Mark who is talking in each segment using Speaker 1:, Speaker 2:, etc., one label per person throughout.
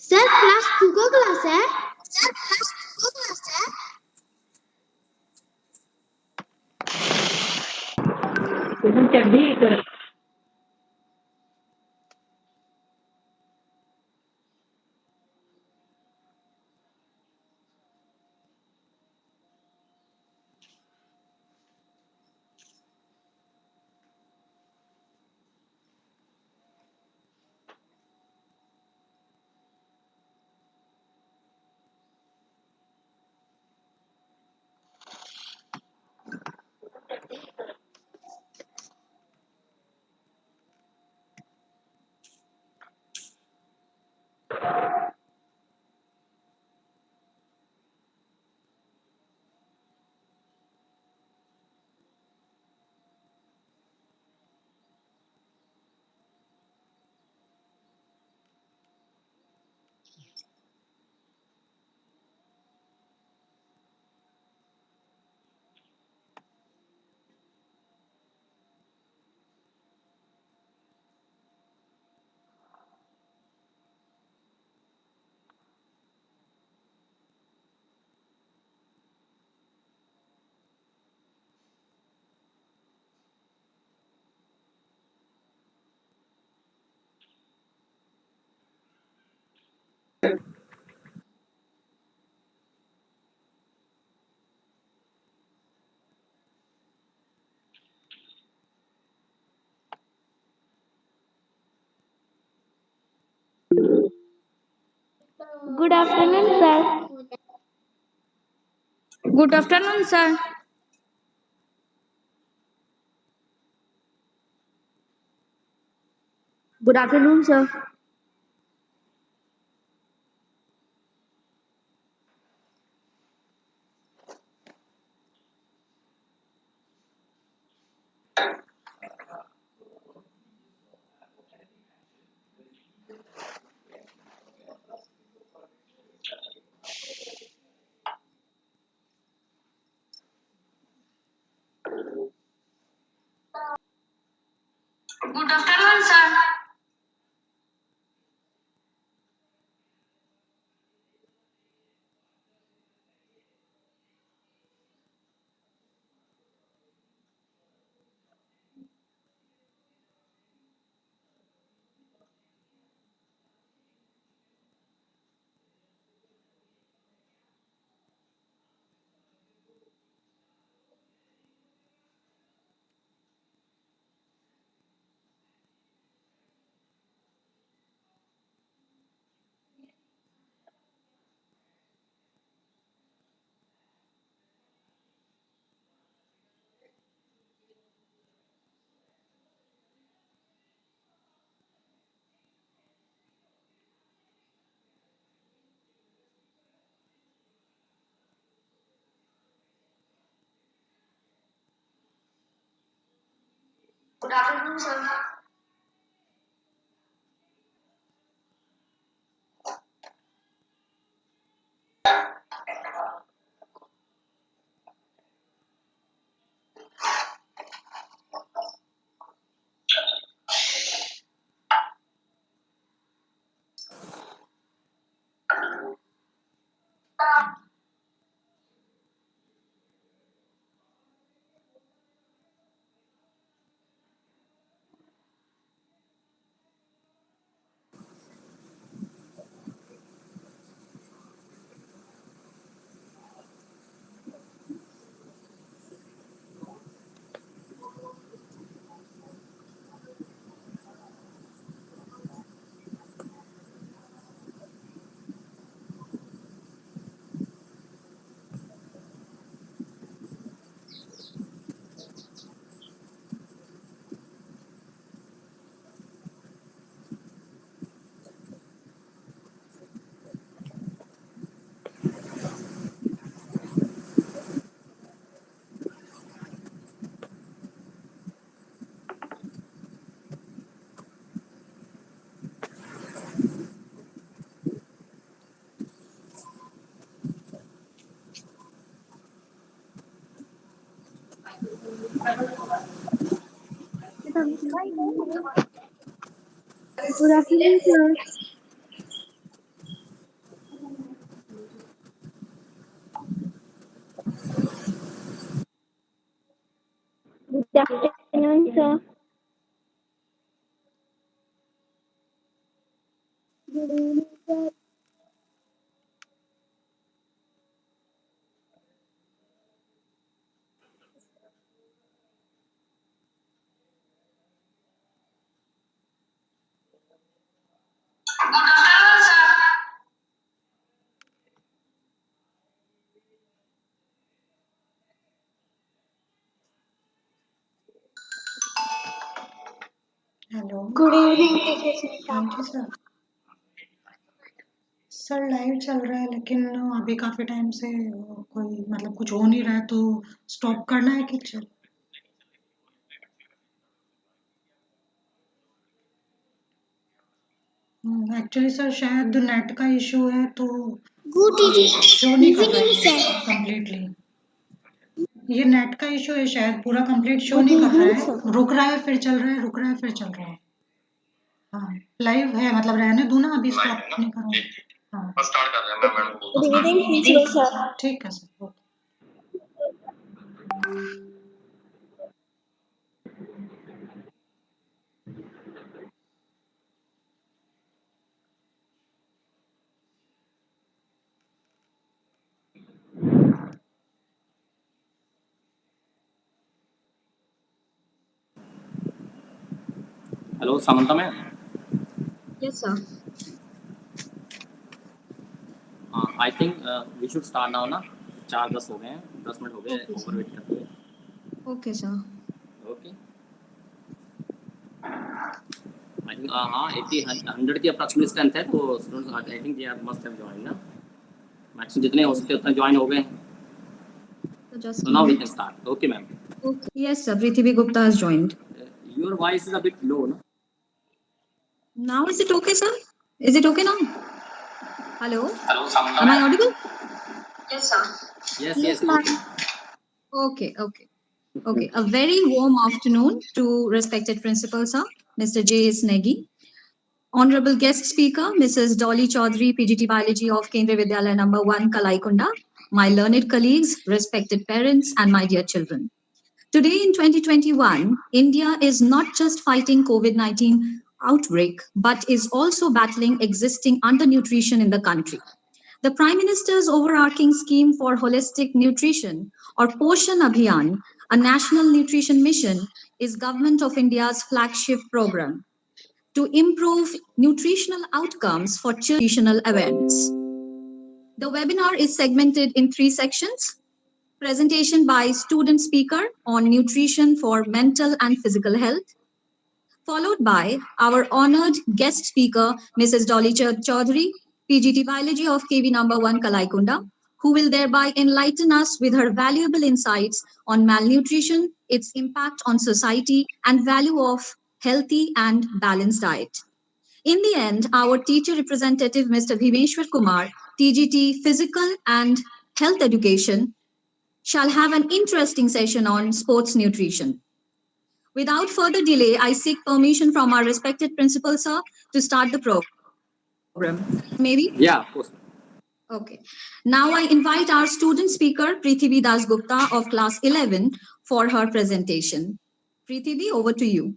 Speaker 1: Sir class 2 का class है।
Speaker 2: Good afternoon, sir.
Speaker 3: Good afternoon, sir.
Speaker 1: Good afternoon, sir.
Speaker 3: Good afternoon, sir. Good afternoon, sir.
Speaker 1: Good afternoon, sir.
Speaker 2: Good afternoon, sir.
Speaker 1: Good evening, sir.
Speaker 3: Good afternoon, sir.
Speaker 4: Hello
Speaker 1: Good evening, teacher.
Speaker 4: हाँ जी sir sir live चल रहा है लेकिन अभी काफ़ी time से कोई मतलब कुछ हो नहीं रहा है तो स्टॉप करना है कि चल एक्चुअली सर शायद नेट का इशू है तो
Speaker 1: Good
Speaker 4: शो नहीं कर रहा
Speaker 1: evening, sir.
Speaker 4: है कंप्लीटली ये नेट का इशू है शायद पूरा कंप्लीट शो
Speaker 1: Good
Speaker 4: नहीं कर रहा
Speaker 1: evening,
Speaker 4: है
Speaker 1: sir.
Speaker 4: रुक रहा है फिर चल रहा है रुक रहा है फिर चल रहा है हाँ लाइव है मतलब रहने दूँ ना अभी स्टॉप नहीं करूँ हाँ
Speaker 3: स्टार्ट कर रहे हैं मैं मैडम को
Speaker 1: Good evening, principal, sir.
Speaker 4: ठीक है sir okay
Speaker 5: Hello, Samantha ma'am.
Speaker 1: Yes, sir.
Speaker 5: I think we should start now ना 4:10 हो गए हैं 10 मिनट हो गए
Speaker 1: Okay, sir.
Speaker 5: ओवर वेट करते हुए
Speaker 1: Okay, sir.
Speaker 5: Okay I think हाँ 80 100 की अप्रॉक्सिमेट स्ट्रेंथ है तो students I think they must have join ना मैक्सिमम जितने हो सकते उतना जॉइन हो गए
Speaker 1: So just
Speaker 5: so
Speaker 1: a
Speaker 5: now we
Speaker 1: minute.
Speaker 5: can start okay ma'am
Speaker 1: Okay. Yes, sir. Pritividas Gupta has joined.
Speaker 5: your voice is a bit low no
Speaker 1: Now is it okay, sir? Is it okay now? Hello?
Speaker 3: Hello समझ
Speaker 1: Am I audible?
Speaker 3: Yes sir
Speaker 5: yes
Speaker 1: Yes,
Speaker 5: yes
Speaker 1: ma'am.
Speaker 5: okay
Speaker 1: Okay. Okay. A very warm afternoon to respected principal, sir, Mr. J. S. Negi. Honorable guest speaker, Mrs. Dolly Chaudhary, PGT Biology of Kendriya Vidyalaya number 1, Kalaikunda, my learned colleagues, respected parents, and my dear children. Today in 2021, India is not just fighting COVID-19 outbreak, but is also battling existing undernutrition in the country. The Prime Minister's overarching scheme for holistic nutrition, or Poshan Abhiyan, a national nutrition mission, is Government of India's flagship program to improve nutritional outcomes for children. Nutritional awareness. The webinar is segmented in 3 sections. Presentation by student speaker on nutrition for mental and physical health, followed by our honored guest speaker, Mrs. Dolly Chaudhary, PGT Biology of KV number 1 Kalaikunda, who will thereby enlighten us with her valuable insights on malnutrition, its impact on society, and value of healthy and balanced diet. In the end, our teacher representative, Mr. Bhimeshwar Kumar, TGT Physical and Health Education, shall have an interesting session on sports nutrition. Without further delay, I seek permission from our respected principal, sir, to start the program. Maybe?
Speaker 5: yeah of course
Speaker 1: Okay. Now I invite our student speaker, Pritividas Gupta of class 11 for her presentation. Pritivi, over to you.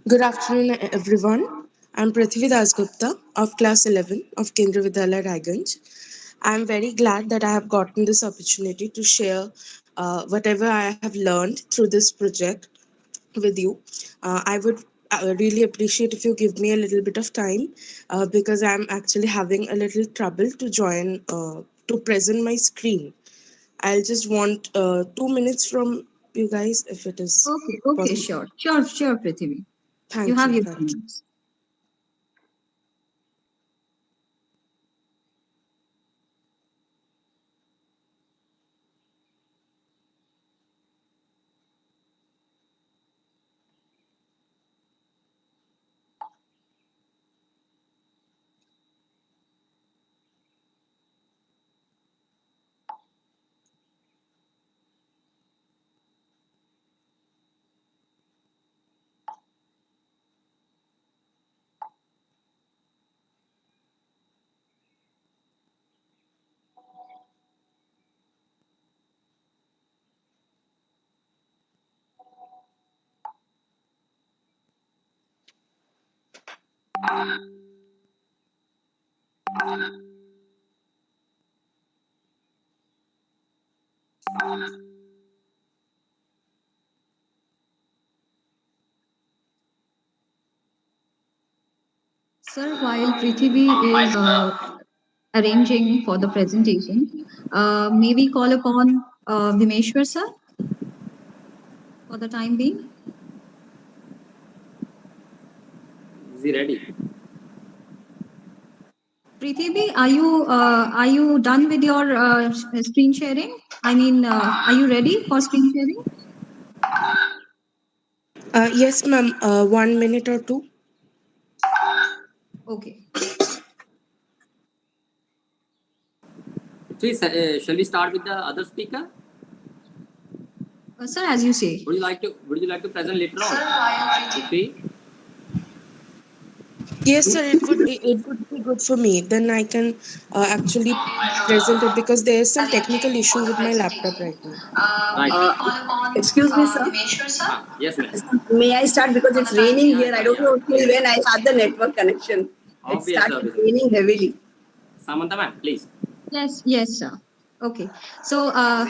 Speaker 6: Good afternoon, everyone. I'm Pritividas Gupta of class 11 of Kendriya Vidyalaya Raiganj. I'm very glad that I have gotten this opportunity to share whatever I have learned through this project with you. I would really appreciate if you give me a little bit of time because I'm actually having a little trouble to join to present my screen. I'll just want 2 minutes from you guys if it is
Speaker 1: Okay,
Speaker 6: possible.
Speaker 1: sure, Pritivi.
Speaker 6: Thank
Speaker 1: You have
Speaker 6: you.
Speaker 1: your
Speaker 6: Thank
Speaker 1: 2
Speaker 6: you.
Speaker 1: minutes. Sir, while Prithvi is arranging for the presentation, may we call upon Vimeshwar sir for the time being?
Speaker 5: Is he ready?
Speaker 1: Prithvi, are you done with your screen sharing? I mean, are you ready for screen sharing?
Speaker 6: Yes, ma'am. 1 minute or two.
Speaker 1: Okay.
Speaker 5: Please, shall we start with the other speaker?
Speaker 1: Sir, as you say.
Speaker 5: Would you like to present later on? Okay.
Speaker 6: Yes, sir. It would be good for me. Then I can actually present it because there is some technical issue with my laptop right now.
Speaker 5: Right.
Speaker 7: Excuse me, sir.
Speaker 5: Yes, ma'am.
Speaker 7: May I start because it's raining here. I don't know till when I have the network connection. It
Speaker 5: Obvious,
Speaker 7: started
Speaker 5: obvious.
Speaker 7: raining heavily.
Speaker 5: Samantha, ma'am, please.
Speaker 1: Yes, sir. Okay. So I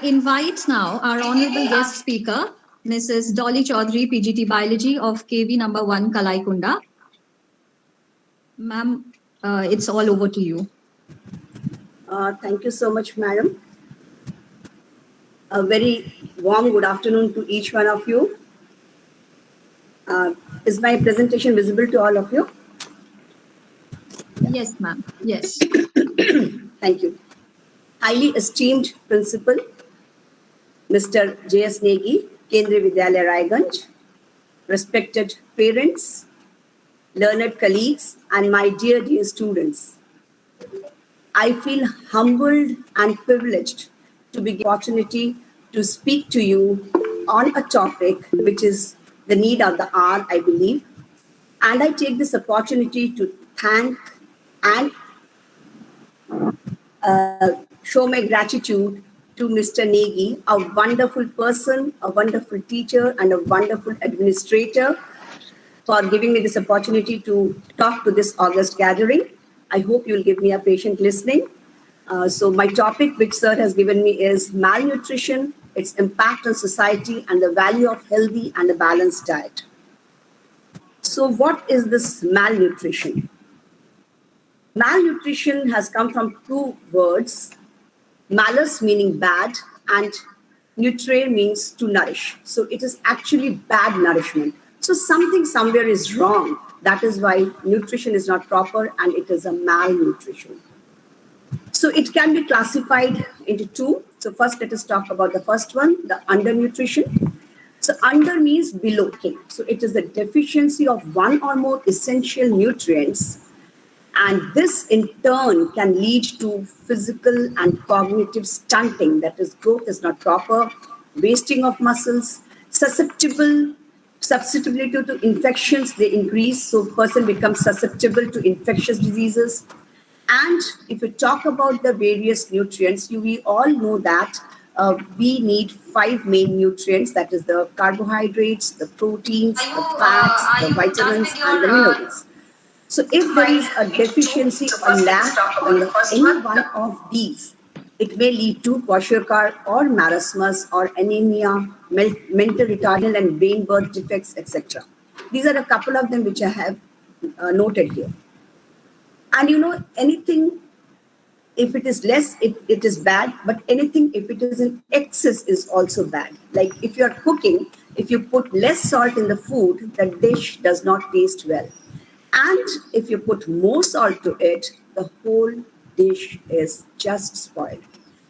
Speaker 1: invite now our honorable guest speaker, Mrs. Dolly Chaudhary, PGT Biology of KV number 1, Kalaikunda. Ma'am, it's all over to you.
Speaker 7: Thank you so much, madam. A very warm good afternoon to each one of you. Is my presentation visible to all of you?
Speaker 1: Yes, ma'am. Yes.
Speaker 7: Thank you. Highly esteemed principal, Mr. J.S. Negi, Kendriya Vidyalaya Raiganj, respected parents, learned colleagues, and my dear students. I feel humbled and privileged to be given the opportunity to speak to you on a topic which is the need of the hour, I believe. And I take this opportunity to thank and show my gratitude to Mr. Negi, a wonderful person, a wonderful teacher, and a wonderful administrator for giving me this opportunity to talk to this August gathering. I hope you'll give me a patient listening. So my topic, which sir has given me, is malnutrition, its impact on society, and the value of healthy and a balanced diet. So what is this malnutrition? Malnutrition has come from two words, malus meaning bad and nutrire means to nourish. So it is actually bad nourishment. So something somewhere is wrong. That is why nutrition is not proper and it is a malnutrition. So it can be classified into two. So first let us talk about the first one, the undernutrition. So under means below. Okay. So it is the deficiency of one or more essential nutrients. And this in turn can lead to physical and cognitive stunting. That is, growth is not proper, wasting of muscles, susceptibility to infections, they increase. So person becomes susceptible to infectious diseases. And if you talk about the various nutrients, we all know that we need 5 main nutrients. That is the carbohydrates, the proteins, the fats, the vitamins, and the minerals. So if there is a deficiency or lack in any one of these, it may lead to kwashiorkor or marasmus or anemia, mental retardation and brain birth defects, etc. These are a couple of them which I have noted here. And you know, anything, if it is less, it is bad, but anything, if it is in excess, is also bad. Like if you are cooking, if you put less salt in the food, the dish does not taste well. And if you put more salt to it, the whole dish is just spoiled.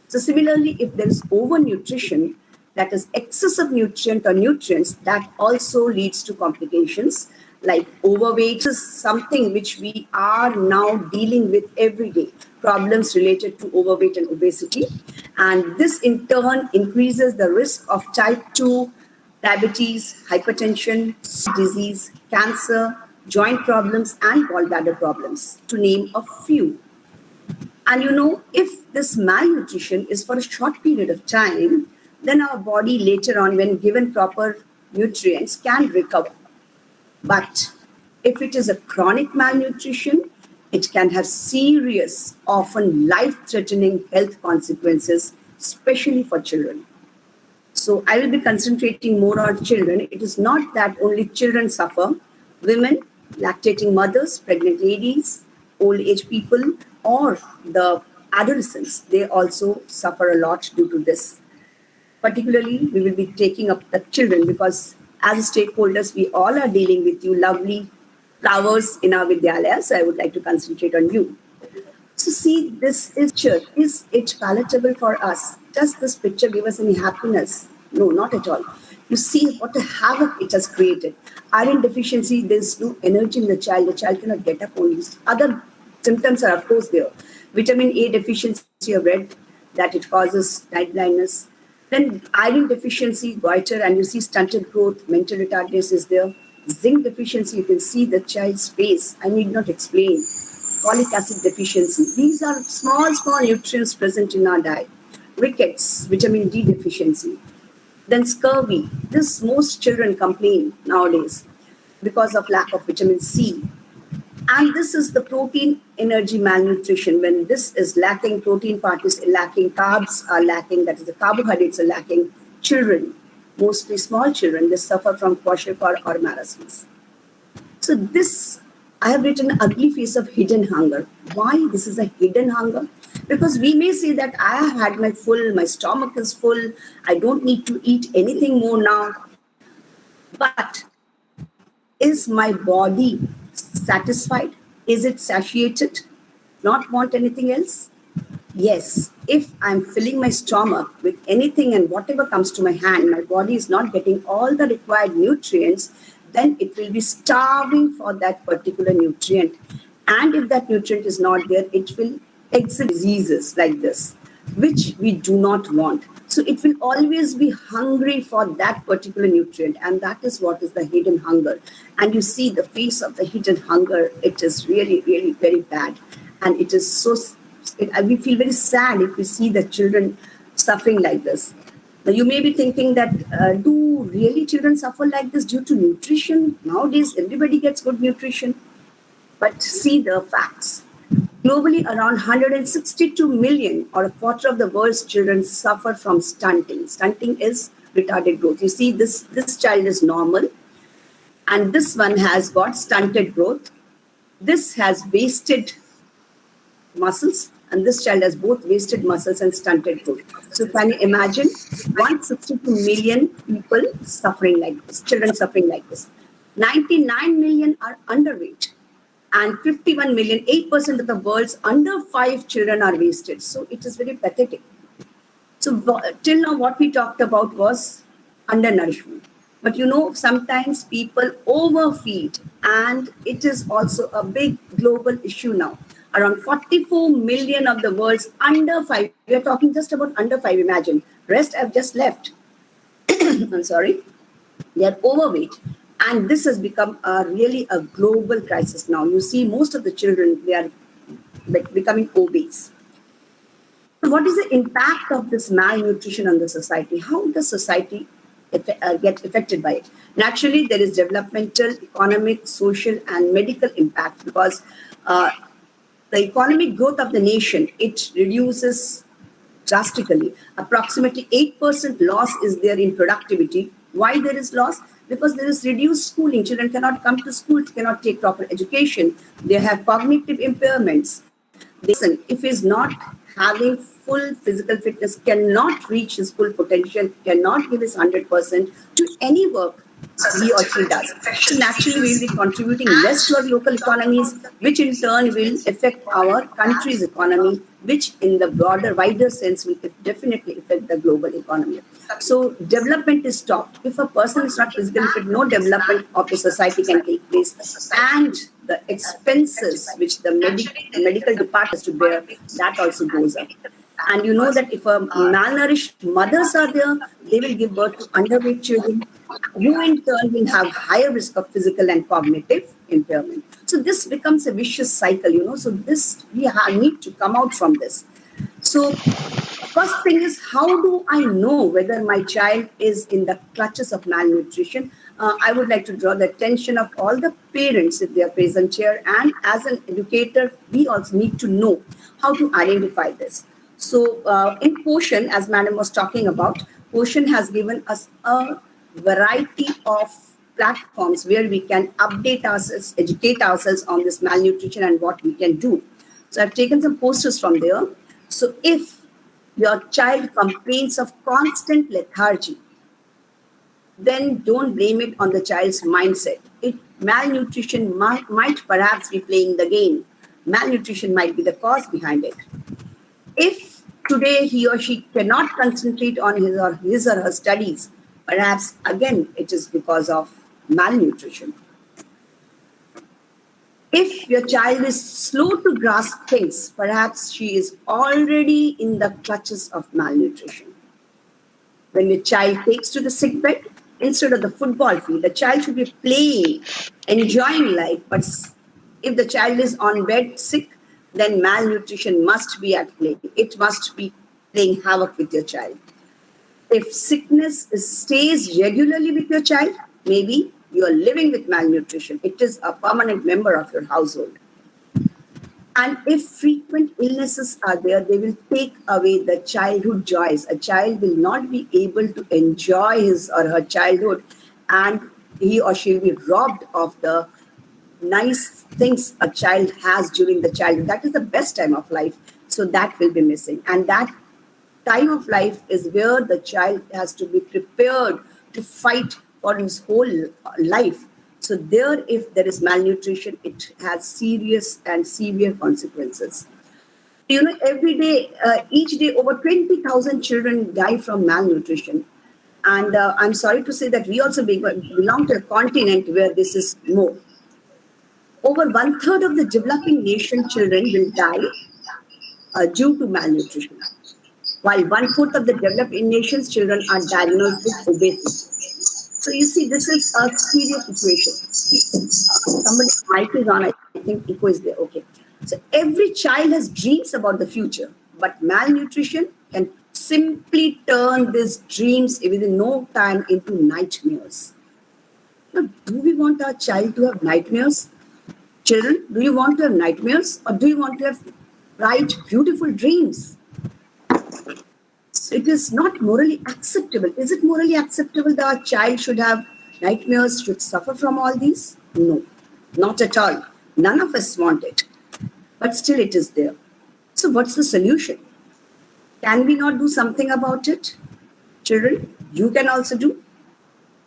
Speaker 7: So similarly, if there is overnutrition, that is excessive nutrient or nutrients, that also leads to complications. Like overweight is something which we are now dealing with every day, problems related to overweight and obesity. And this in turn increases the risk of type 2 diabetes, hypertension, disease, cancer, joint problems, and gallbladder problems, to name a few. And you know, if this malnutrition is for a short period of time, then our body later on, when given proper nutrients, can recover. But If it is a chronic malnutrition, it can have serious, often life-threatening health consequences, especially for children. So I will be concentrating more on children. It is not that only children suffer. Women, lactating mothers, pregnant ladies, old age people, or the adolescents, they also suffer a lot due to this. Particularly, we will be taking up the children because as stakeholders, we all are dealing with you lovely flowers in our Vidyalaya. So I would like to concentrate on you. So see, this is picture. Is it palatable for us? Does this picture give us any happiness? No, not at all. You see what a havoc it has created. Iron deficiency, there's no energy in the child. The child cannot get up only. Other symptoms are, of course, there. Vitamin A deficiency, you have read that it causes night blindness. Then iron deficiency, goiter, and you see stunted growth, mental retardation is there. Zinc deficiency, you can see the child's face. I need not explain. Folic acid deficiency. These are small nutrients present in our diet. Rickets, vitamin D deficiency. Then scurvy. This most children complain nowadays because of lack of vitamin C. And this is the protein energy malnutrition. When this is lacking, protein part is lacking, carbs are lacking, that is the carbohydrates are lacking. Children, mostly small children, they suffer from kwashiorkor or marasmus. So this, I have written ugly face of hidden hunger. Why this is a hidden hunger? Because we may say that I have had my full, my stomach is full, I don't need to eat anything more now. But is my body satisfied? Is it satiated? Not want anything else? Yes. If I'm filling my stomach with anything and whatever comes to my hand, my body is not getting all the required nutrients, then it will be starving for that particular nutrient. And if that nutrient is not there, it will exhibit diseases like this, which we do not want. So it will always be hungry for that particular nutrient. And that is what is the hidden hunger. And you see the face of the hidden hunger, it is really, really very bad. And it is so, we feel very sad if we see the children suffering like this. Now you may be thinking that, do really children suffer like this due to nutrition? Nowadays, everybody gets good nutrition. But see the facts. Globally, around 162 million, or a quarter of the world's children, suffer from stunting. Stunting is retarded growth. You see, this child is normal, and this one has got stunted growth. This has wasted muscles, and this child has both wasted muscles and stunted growth. So can you imagine 162 million people suffering like this, children suffering like this. 99 million are underweight. And 51 million, 8% of the world's under 5 children are wasted. So it is very pathetic. So till now what we talked about was undernourishment. But you know, sometimes people overfeed, and it is also a big global issue now. Around 44 million of the world's under 5, we are talking just about under 5, imagine. Rest have just left. I'm sorry. They are overweight. And this has become really a global crisis now. You see, most of the children, they are becoming obese. So what is the impact of this malnutrition on the society? How does society get affected by it? Naturally, there is developmental, economic, social, and medical impact because the economic growth of the nation, it reduces drastically. Approximately 8% loss is there in productivity. Why there is loss? Because there is reduced schooling. Children cannot come to school, cannot take proper education. They have cognitive impairments. If he is not having full physical fitness, cannot reach his full potential, cannot give his 100% to any work he or she does. So naturally, we will be contributing less to our local economies, which in turn will affect our country's economy, which in the broader, wider sense will definitely affect the global economy. So development is stopped. If a person is not physically fit, no development of the society can take place. And the expenses which the medical department has to bear, that also goes up. And you know that if a malnourished mothers are there, they will give birth to underweight children, who in turn will have higher risk of physical and cognitive impairment. So this becomes a vicious cycle, you know. So this, we need to come out from this. So first thing is, how do I know whether my child is in the clutches of malnutrition? I would like to draw the attention of all the parents if they are present here. And as an educator, we also need to know how to identify this. So in Poshan, as Madam was talking about, Poshan has given us a variety of platforms where we can update ourselves, educate ourselves on this malnutrition and what we can do. So I've taken some posters from there. So if your child complains of constant lethargy, then don't blame it on the child's mindset. Malnutrition might perhaps be playing the game. Malnutrition might be the cause behind it. If today he or she cannot concentrate on his or her studies, perhaps again it is because of malnutrition. If your child is slow to grasp things, perhaps she is already in the clutches of malnutrition. When your child takes to the sick bed, instead of the football field, the child should be playing, enjoying life. But if the child is on bed sick, then malnutrition must be at play. It must be playing havoc with your child. If sickness stays regularly with your child, maybe you are living with malnutrition. It is a permanent member of your household. And if frequent illnesses are there, they will take away the childhood joys. A child will not be able to enjoy his or her childhood, and he or she will be robbed of the nice things a child has during the childhood. That is the best time of life. So that will be missing. And that time of life is where the child has to be prepared to fight for his whole life. So there, if there is malnutrition, it has serious and severe consequences. Every day, each day, over 20,000 children die from malnutrition. And I'm sorry to say that we also belong to a continent where this is more. Over 1/3 of the developing nation children will die due to malnutrition, while 1/4 of the developing nation's children are diagnosed with obesity. So you see, this is a serious situation. Somebody's mic is on, I think echo is there. Okay. So every child has dreams about the future, but malnutrition can simply turn these dreams within no time into nightmares. Now, do we want our child to have nightmares? Children, do you want to have nightmares, or do you want to have bright, beautiful dreams? So it is not morally acceptable. Is it morally acceptable that our child should have nightmares, should suffer from all these? No, not at all. None of us want it. But still it is there. So what's the solution? Can we not do something about it? Children, you can also do.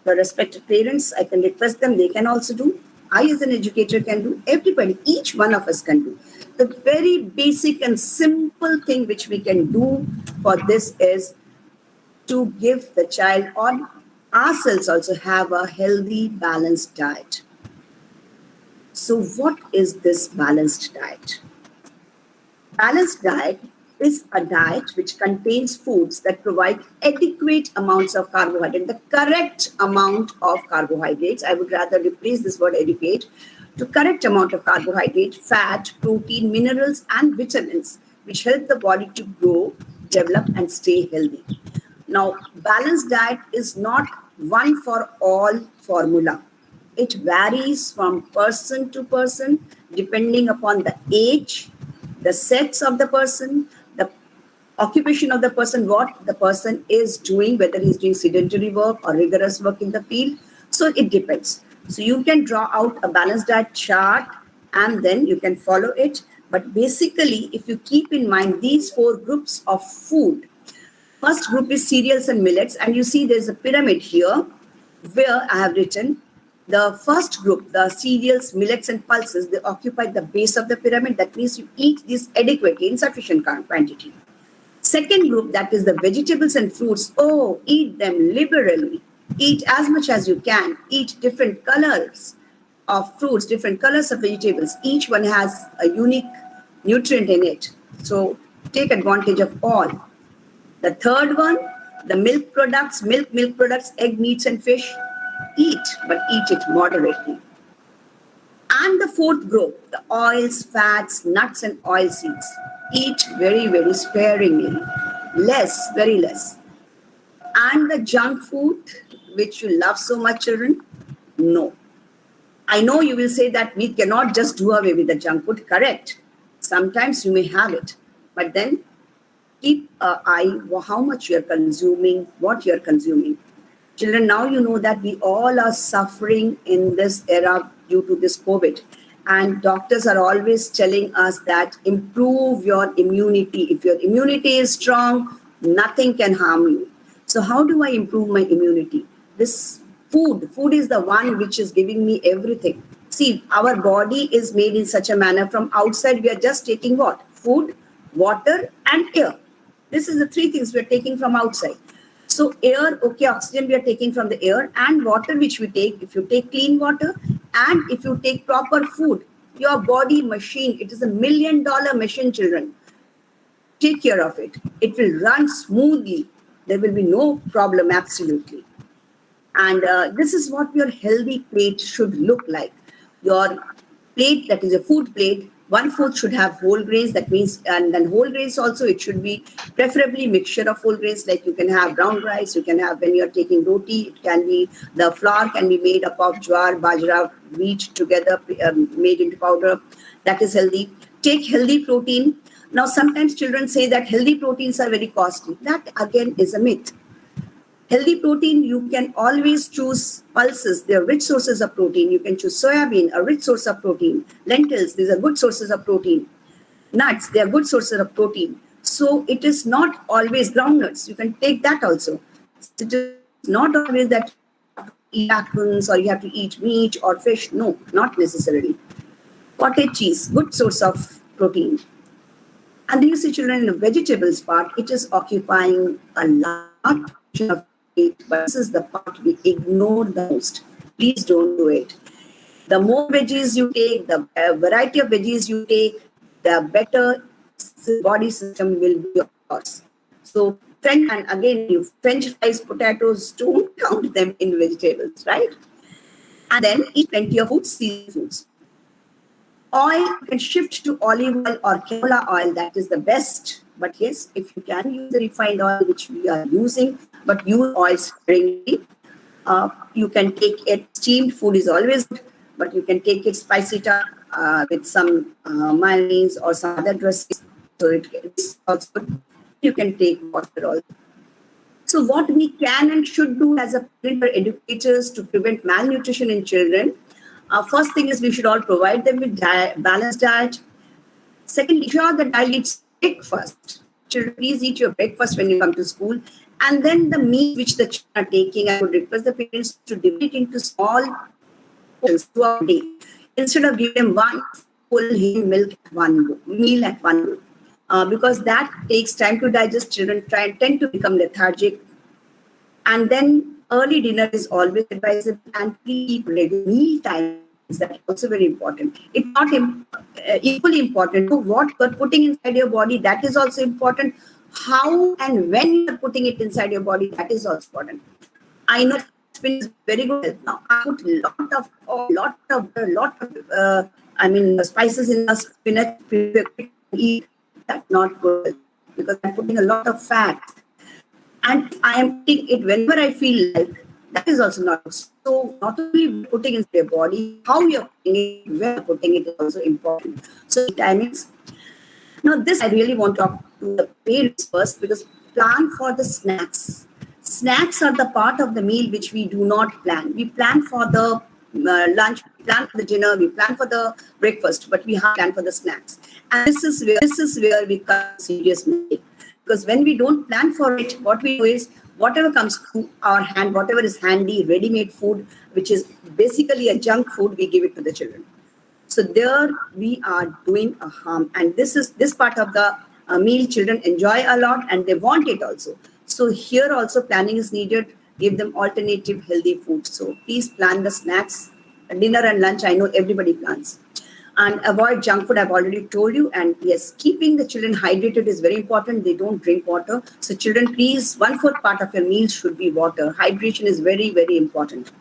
Speaker 7: The respected parents, I can request them, they can also do. I as an educator can do. Everybody, each one of us can do. The very basic and simple thing which we can do for this is to give the child, or ourselves also, have a healthy, balanced diet. So what is this balanced diet? Balanced diet is a diet which contains foods that provide adequate amounts of carbohydrate, the correct amount of carbohydrates. I would rather replace this word educate to correct amount of carbohydrate, fat, protein, minerals, and vitamins, which help the body to grow, develop, and stay healthy. Now, balanced diet is not one for all formula. It varies from person to person, depending upon the age, the sex of the person, the occupation of the person, what the person is doing, whether he's doing sedentary work or rigorous work in the field. So it depends. So you can draw out a balanced diet chart and then you can follow it. But basically, if you keep in mind these 4 groups of food, first group is cereals and millets. And you see there's a pyramid here where I have written the first group, the cereals, millets, and pulses, they occupy the base of the pyramid. That means you eat this adequately in sufficient quantity. Second group, that is the vegetables and fruits. Oh, eat them liberally. Eat as much as you can. Eat different colors of fruits, different colors of vegetables. Each one has a unique nutrient in it. So take advantage of all. The third one, the milk products, milk products, egg, meats, and fish. Eat, but eat it moderately. And the fourth group, the oils, fats, nuts, and oil seeds. Eat very, very sparingly. Less, very less. And the junk food, which you love so much, children? No. I know you will say that we cannot just do away with the junk food. Correct. Sometimes you may have it, but then keep an eye how much you are consuming, what you are consuming. Children, now you know that we all are suffering in this era due to this COVID. And doctors are always telling us that improve your immunity. If your immunity is strong, nothing can harm you. So how do I improve my immunity? This food is the one which is giving me everything. See, our body is made in such a manner. From outside, we are just taking what? Food, water, and air. This is the three things we are taking from outside. So air, okay, oxygen we are taking from the air, and water which we take. If you take clean water and if you take proper food, your body machine, it is $1 million machine, children. Take care of it. It will run smoothly. There will be no problem, absolutely. And this is what your healthy plate should look like. Your plate, that is a food plate, 1/4 should have whole grains. That means, and then whole grains also, it should be preferably mixture of whole grains. Like you can have brown rice, you can have when you're taking roti, it can be, the flour can be made up of jowar, bajra, wheat together, made into powder. That is healthy. Take healthy protein. Now, sometimes children say that healthy proteins are very costly. That again is a myth. Healthy protein, you can always choose pulses. They are rich sources of protein. You can choose soybean, a rich source of protein. Lentils, these are good sources of protein. Nuts, they are good sources of protein. So it is not always groundnuts. You can take that also. It is not always that you have to eat macarons or you have to eat meat or fish. No, not necessarily. Cottage cheese, good source of protein. And then you see, children, in the vegetables part, it is occupying a large portion of it, but this is the part we ignore the most. Please don't do it. The more veggies you take, the variety of veggies you take, the better body system will be yours. So, and again, you French fries, potatoes, don't count them in vegetables, right? And then eat plenty of foods, seafoods. Oil, you can shift to olive oil or canola oil. That is the best. But yes, if you can use the refined oil, which we are using, but use oil sparingly. You can take it. Steamed food is always good, but you can take it, spice it up with some mayonnaise or some other dressings. So it's also good. You can take water also. So what we can and should do as a parent or educators to prevent malnutrition in children, first thing is we should all provide them with balanced diet. Second, ensure the diet eats breakfast. Children, please eat your breakfast when you come to school. And then the meat which the children are taking, I would request the parents to divide it into small portions throughout the day. Instead of giving them one full milk at one meal at one go. Because that takes time to digest. Children tend to become lethargic. And then early dinner is always advisable, and keep regular meal times. That's also very important. It's not equally important. So what you're putting inside your body, that is also important. How and when you're putting it inside your body, that is also important. I know spinach is very good now. I put lot of spices in a spinach. Eat, that's not good because I'm putting a lot of fat. And I am putting it whenever I feel like. That is also not so. Not only putting it in your body, how you're putting it, where you're putting it is also important. So timings. Now, this I really want to talk to the parents first, because plan for the snacks. Snacks are the part of the meal which we do not plan. We plan for the lunch, we plan for the dinner, we plan for the breakfast, but we have plan for the snacks. And this is where we come serious mistake. Because when we don't plan for it, what we do is whatever comes to our hand, whatever is handy, ready-made food, which is basically a junk food, we give it to the children. So there we are doing a harm. And this part of the meal children enjoy a lot and they want it also. So here also planning is needed. Give them alternative healthy food. So please plan the snacks, dinner and lunch. I know everybody plans. And avoid junk food, I've already told you. And yes, keeping the children hydrated is very important. They don't drink water. So children, please, 1/4 part of your meal should be water. Hydration is very, very important.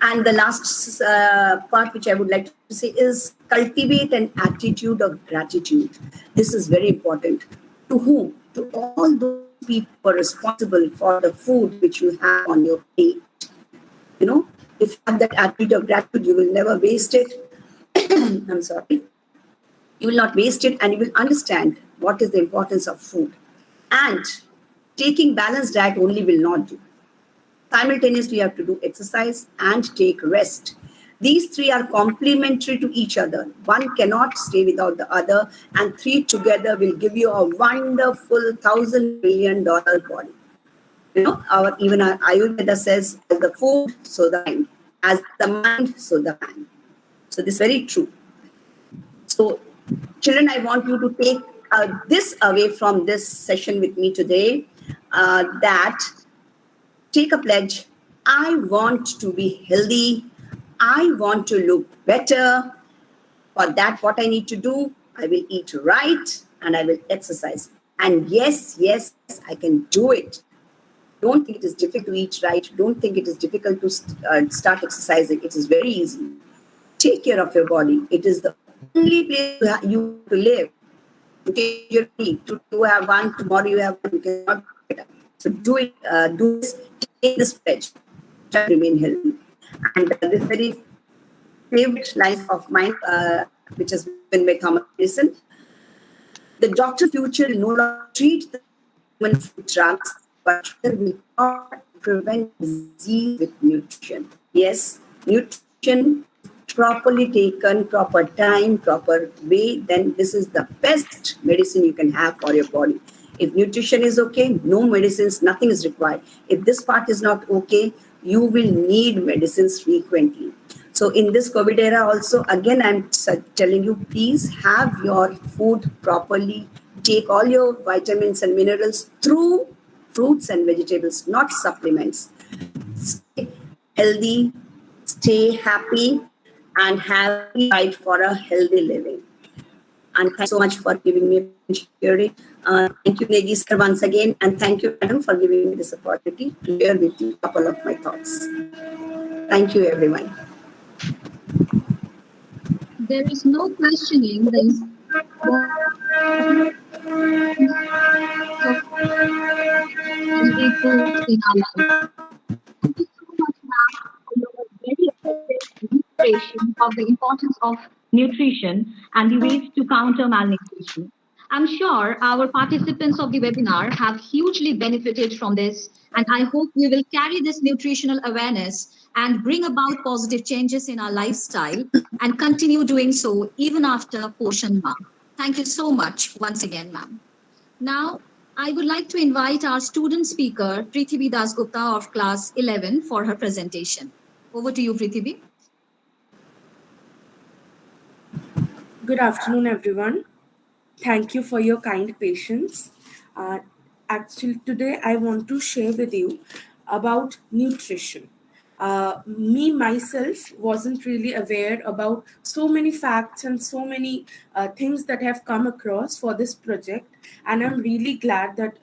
Speaker 7: And the last part which I would like to say is cultivate an attitude of gratitude. This is very important. To whom? To all those people who are responsible for the food which you have on your plate. if you have that attitude of gratitude, you will never waste it. I'm sorry. You will not waste it, and you will understand what is the importance of food. And taking balanced diet only will not do. Simultaneously, you have to do exercise and take rest. These three are complementary to each other. One cannot stay without the other, and three together will give you a wonderful $1,000 billion body. Our Ayurveda says, as the food, so the mind. As the mind, so the man. So this is very true. So, children, I want you to take this away from this session with me today, that take a pledge. I want to be healthy. I want to look better. For that, what I need to do, I will eat right and I will exercise. And yes, I can do it. Don't think it is difficult to eat right. Don't think it is difficult to start exercising. It is very easy. Take care of your body. It is the only place you to live. You take your body. Today you have one, tomorrow you have one. You cannot get up. So do it. Do this. Take this pledge. Try to remain healthy. And this very favorite line of mine, which has been by Thomas Edison. The doctor's future will no longer treat the human food drugs, but will prevent disease with nutrition. Yes, nutrition properly taken, proper time, proper way, then this is the best medicine you can have for your body. If nutrition is okay, no medicines, nothing is required. If this part is not okay, you will need medicines frequently. So in this COVID era also, again, I'm telling you, please have your food properly. Take all your vitamins and minerals through fruits and vegetables, not supplements. Stay healthy, stay happy, and have a fight for a healthy living. And thanks so much for giving me sharing. Thank you, Negi sir, once again. And thank you, madam, for giving me this opportunity to share with you a couple of my thoughts. Thank you, everyone.
Speaker 1: There is no questioning the healthy foods in our life. Thank you so much, ma'am, for your very effective demonstration of the importance of nutrition and the ways to counter malnutrition. I'm sure our participants of the webinar have hugely benefited from this, and I hope we will carry this nutritional awareness and bring about positive changes in our lifestyle and continue doing so even after Poshan Month. Thank you so much once again, ma'am. Now, I would like to invite our student speaker, Pritividas Gupta of class 11 for her presentation. Over to you, Pritivi.
Speaker 6: Good afternoon, everyone. Thank you for your kind patience. Actually, today I want to share with you about nutrition. Me, myself, wasn't really aware about so many facts and so many things that have come across for this project. And I'm really glad that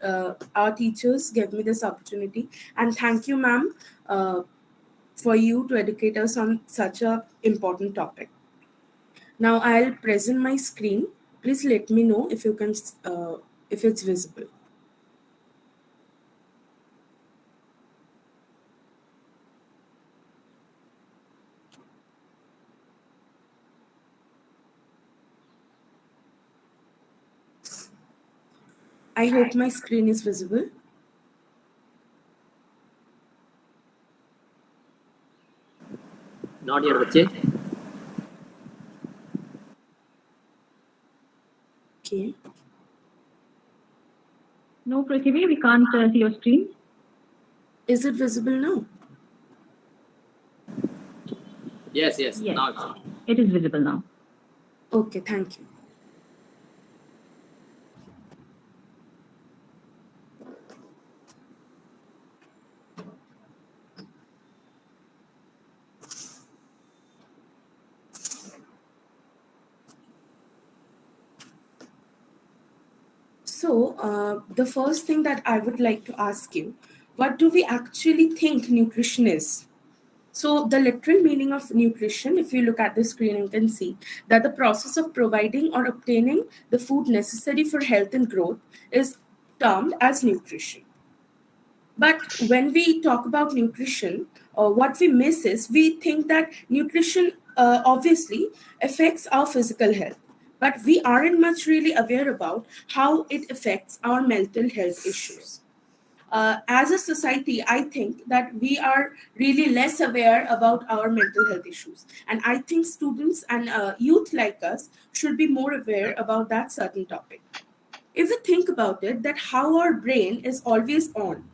Speaker 6: our teachers gave me this opportunity. And thank you, ma'am, for you to educate us on such an important topic. Now I'll present my screen. Please let me know if you can, if it's visible. I hope my screen is visible.
Speaker 5: Not here, bache.
Speaker 6: Okay.
Speaker 1: No, Prithvi, we can't see your screen.
Speaker 6: Is it visible now?
Speaker 5: Yes.
Speaker 1: Yes.
Speaker 5: Now it's
Speaker 1: It is visible now.
Speaker 6: Okay, thank you. So, the first thing that I would like to ask you, what do we actually think nutrition is? So, the literal meaning of nutrition, if you look at the screen, you can see that the process of providing or obtaining the food necessary for health and growth is termed as nutrition. But when we talk about nutrition, what we miss is we think that nutrition obviously affects our physical health, but we aren't much really aware about how it affects our mental health issues. As a society, I think that we are really less aware about our mental health issues. And I think students and youth like us should be more aware about that certain topic. If we think about it, that how our brain is always on,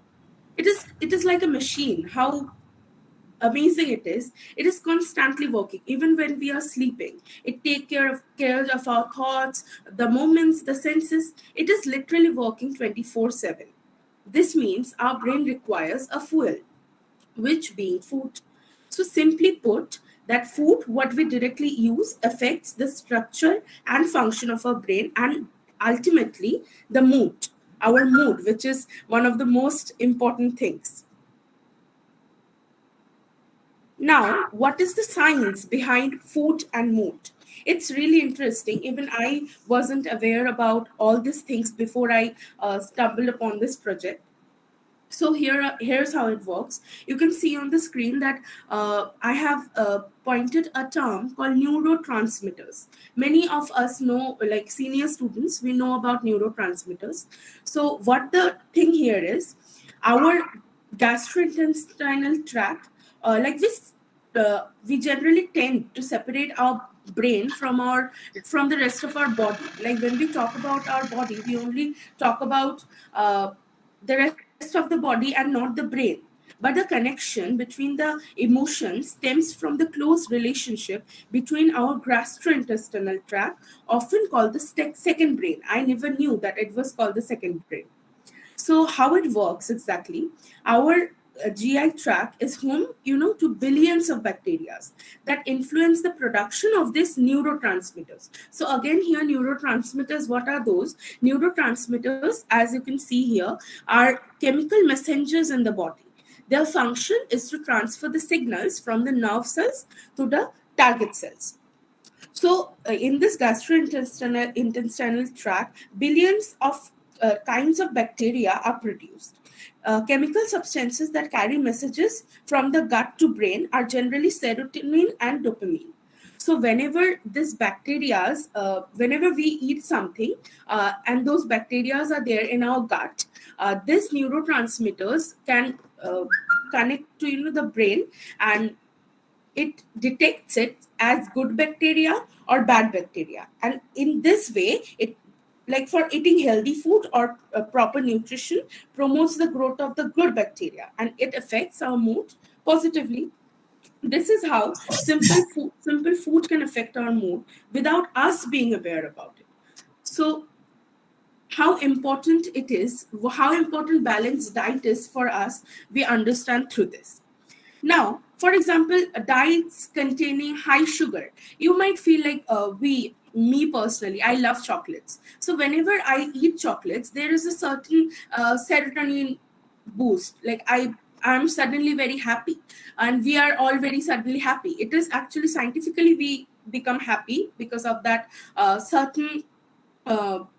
Speaker 6: it is like a machine. How amazing it is constantly working even when we are sleeping. It take care of our thoughts, the moments, the senses. It is literally working 24/7. This means our brain requires a fuel, which being food. So simply put, that food, what we directly use, affects the structure and function of our brain, and ultimately the mood, our mood, which is one of the most important things. Now, what is the science behind food and mood? It's really interesting. Even I wasn't aware about all these things before I stumbled upon this project. So here's how it works. You can see on the screen that I have pointed a term called neurotransmitters. Many of us know, like senior students, we know about neurotransmitters. So what the thing here is, our gastrointestinal tract, like this, we generally tend to separate our brain from the rest of our body. Like when we talk about our body, we only talk about the rest of the body and not the brain. But the connection between the emotions stems from the close relationship between our gastrointestinal tract, often called the second brain. I never knew that it was called the second brain. So how it works exactly? Our GI tract is home, to billions of bacteria that influence the production of these neurotransmitters. So again, here neurotransmitters. What are those? Neurotransmitters, as you can see here, are chemical messengers in the body. Their function is to transfer the signals from the nerve cells to the target cells. So, in this intestinal tract, billions of kinds of bacteria are produced. Chemical substances that carry messages from the gut to brain are generally serotonin and dopamine. So, whenever we eat something, and those bacteria are there in our gut, these neurotransmitters can connect to the brain, and it detects it as good bacteria or bad bacteria. And in this way, it, like for eating healthy food or proper nutrition, promotes the growth of the good bacteria, and it affects our mood positively. This is how simple food can affect our mood without us being aware about it. So how important it is, how important balanced diet is for us, we understand through this. Now, for example, diets containing high sugar, you might feel like me personally, I love chocolates. So whenever I eat chocolates, there is a certain serotonin boost. Like I'm suddenly very happy, and we are all very suddenly happy. It is actually scientifically we become happy because of that certain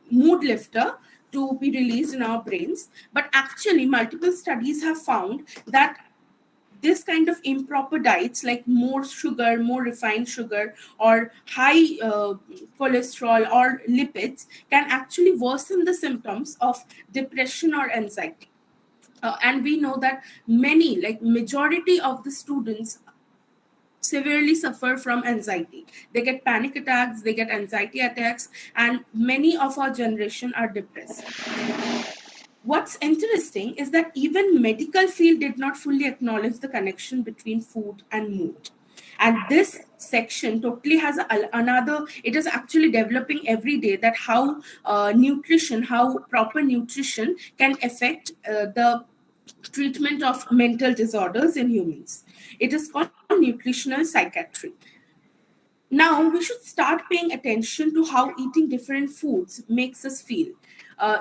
Speaker 6: mood lifter to be released in our brains. But actually, multiple studies have found that this kind of improper diets, like more sugar, more refined sugar, or high cholesterol or lipids, can actually worsen the symptoms of depression or anxiety. And we know that many, like majority of the students, severely suffer from anxiety. They get panic attacks, they get anxiety attacks, and many of our generation are depressed. What's interesting is that even medical field did not fully acknowledge the connection between food and mood. And this section totally has another, it is actually developing every day, that how nutrition, how proper nutrition can affect the treatment of mental disorders in humans. It is called nutritional psychiatry. Now, we should start paying attention to how eating different foods makes us feel.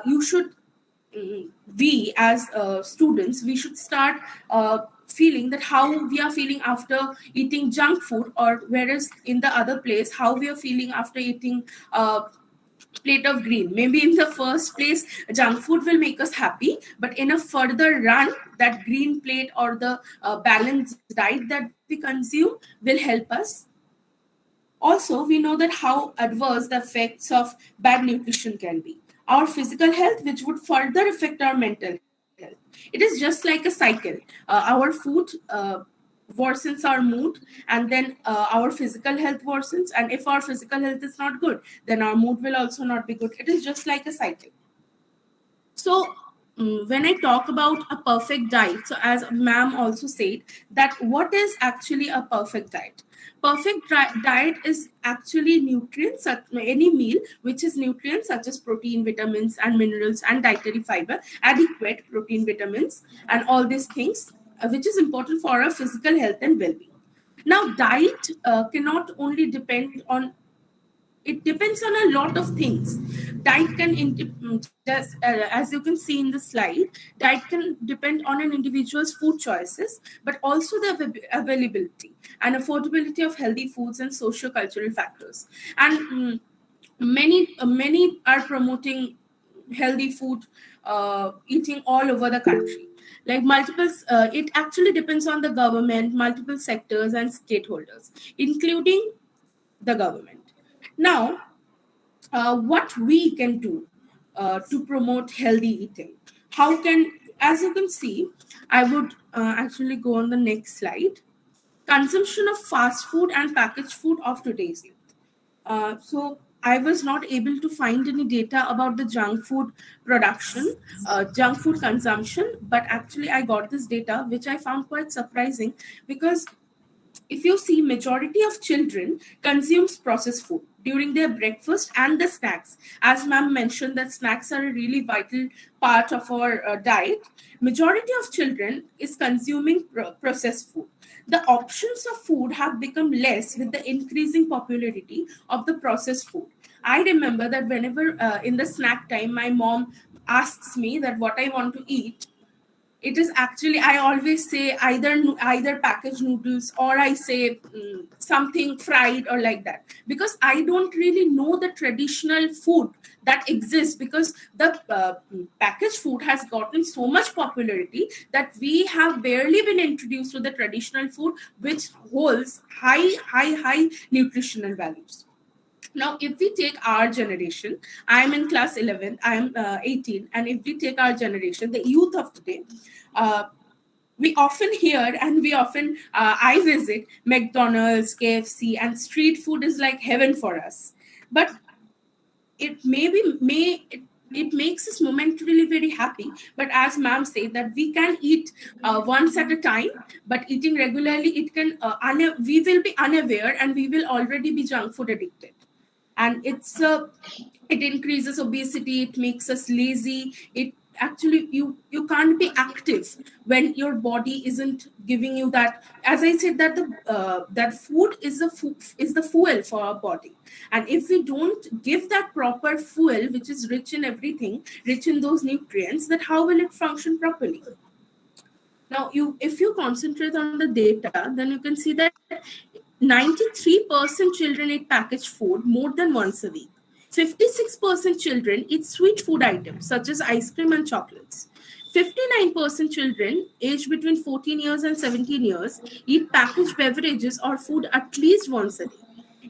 Speaker 6: You should We as students, we should start feeling that how we are feeling after eating junk food, or whereas in the other place how we are feeling after eating
Speaker 8: plate of green. Maybe in the first place, junk food will make us happy, but in a further run, that green plate or the balanced diet that we consume will help us. Also, we know that how adverse the effects of bad nutrition can be. Our physical health, which would further affect our mental health. It is just like a cycle. Our food worsens our mood, and then our physical health worsens. And if our physical health is not good, then our mood will also not be good. It is just like a cycle. So, when I talk about a perfect diet, so as ma'am also said, that what is actually a perfect diet? Perfect diet is actually nutrients, any meal which is nutrients such as protein, vitamins, and minerals, and dietary fiber, adequate protein, vitamins, and all these things, which is important for our physical health and well being. Now, diet cannot only depend on, it depends on a lot of things. Diet can just as you can see in the slide, diet can depend on an individual's food choices, but also the availability and affordability of healthy foods and socio-cultural factors. And many are promoting healthy food eating all over the country, like multiple it actually depends on the government, multiple sectors and stakeholders, including the government. Now, what we can do to promote healthy eating? How can, as you can see, I would actually go on the next slide. Consumption of fast food and packaged food of today's youth. So I was not able to find any data about the junk food production, junk food consumption, but actually I got this data, which I found quite surprising, because if you see, majority of children consumes processed food during their breakfast and the snacks. As ma'am mentioned, that snacks are a really vital part of our diet. Majority of children is consuming processed food. The options of food have become less with the increasing popularity of the processed food. I remember that whenever in the snack time, my mom asks me that what I want to eat, it is actually, I always say either packaged noodles, or I say something fried or like that, because I don't really know the traditional food that exists, because the packaged food has gotten so much popularity that we have barely been introduced to the traditional food, which holds high nutritional values. Now, if we take our generation, I am in class 11, I am 18, and if we take our generation, the youth of today, we often hear and we often, I visit McDonald's, KFC, and street food is like heaven for us. But it it makes us momentarily very happy. But as ma'am said, that we can eat once at a time, but eating regularly, it can we will be unaware and we will already be junk food addicted. And it increases obesity, it makes us lazy, it actually, you can't be active when your body isn't giving you that. As I said, that the that food is the fuel for our body, and if we don't give that proper fuel, which is rich in everything, rich in those nutrients, that how will it function properly? Now, if you concentrate on the data, then you can see that 93% children eat packaged food more than once a week. 56% children eat sweet food items such as ice cream and chocolates. 59% children aged between 14 years and 17 years eat packaged beverages or food at least once a day.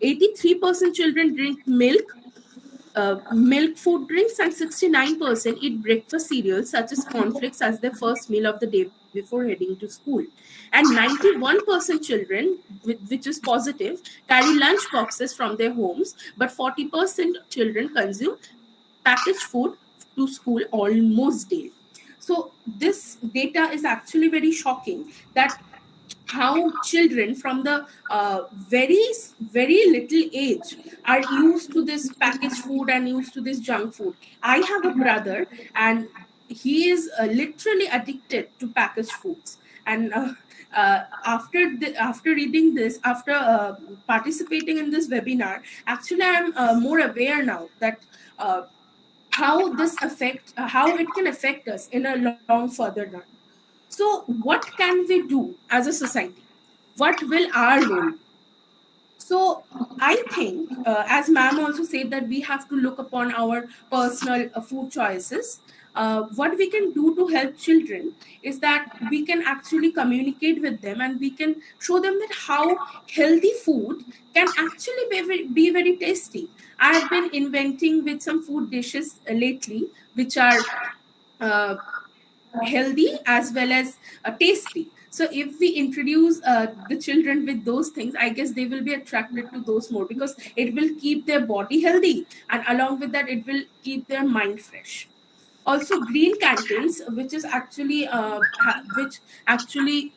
Speaker 8: 83% children drink milk food drinks, and 69% eat breakfast cereals such as cornflakes as their first meal of the day before heading to school. And 91% children, which is positive, carry lunch boxes from their homes, but 40% children consume packaged food to school almost daily. So this data is actually very shocking, that how children from the very little age are used to this packaged food and used to this junk food. I have a brother, and he is literally addicted to packaged foods. And after reading this, after participating in this webinar, actually I'm more aware now that how it can affect us in a long further run. So, what can we do as a society? What will our role be? So, I think, as ma'am also said, that we have to look upon our personal food choices. What we can do to help children is that we can actually communicate with them, and we can show them that how healthy food can actually be very tasty. I have been inventing with some food dishes lately, which are healthy as well as tasty. So if we introduce the children with those things, I guess they will be attracted to those more, because it will keep their body healthy, and along with that it will keep their mind fresh. Also, green canteens, which is actually which actually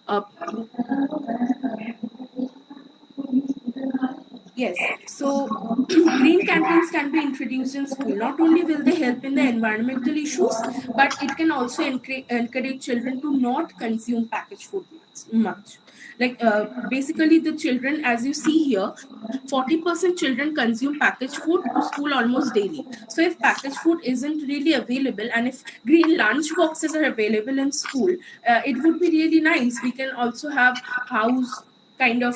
Speaker 8: uh, yes. So green canteens can be introduced in school. Not only will they help in the environmental issues, but it can also encourage children to not consume packaged food much. Like basically, the children, as you see here, 40% children consume packaged food to school almost daily. So if packaged food isn't really available, and if green lunch boxes are available in school, it would be really nice. We can also have house kind of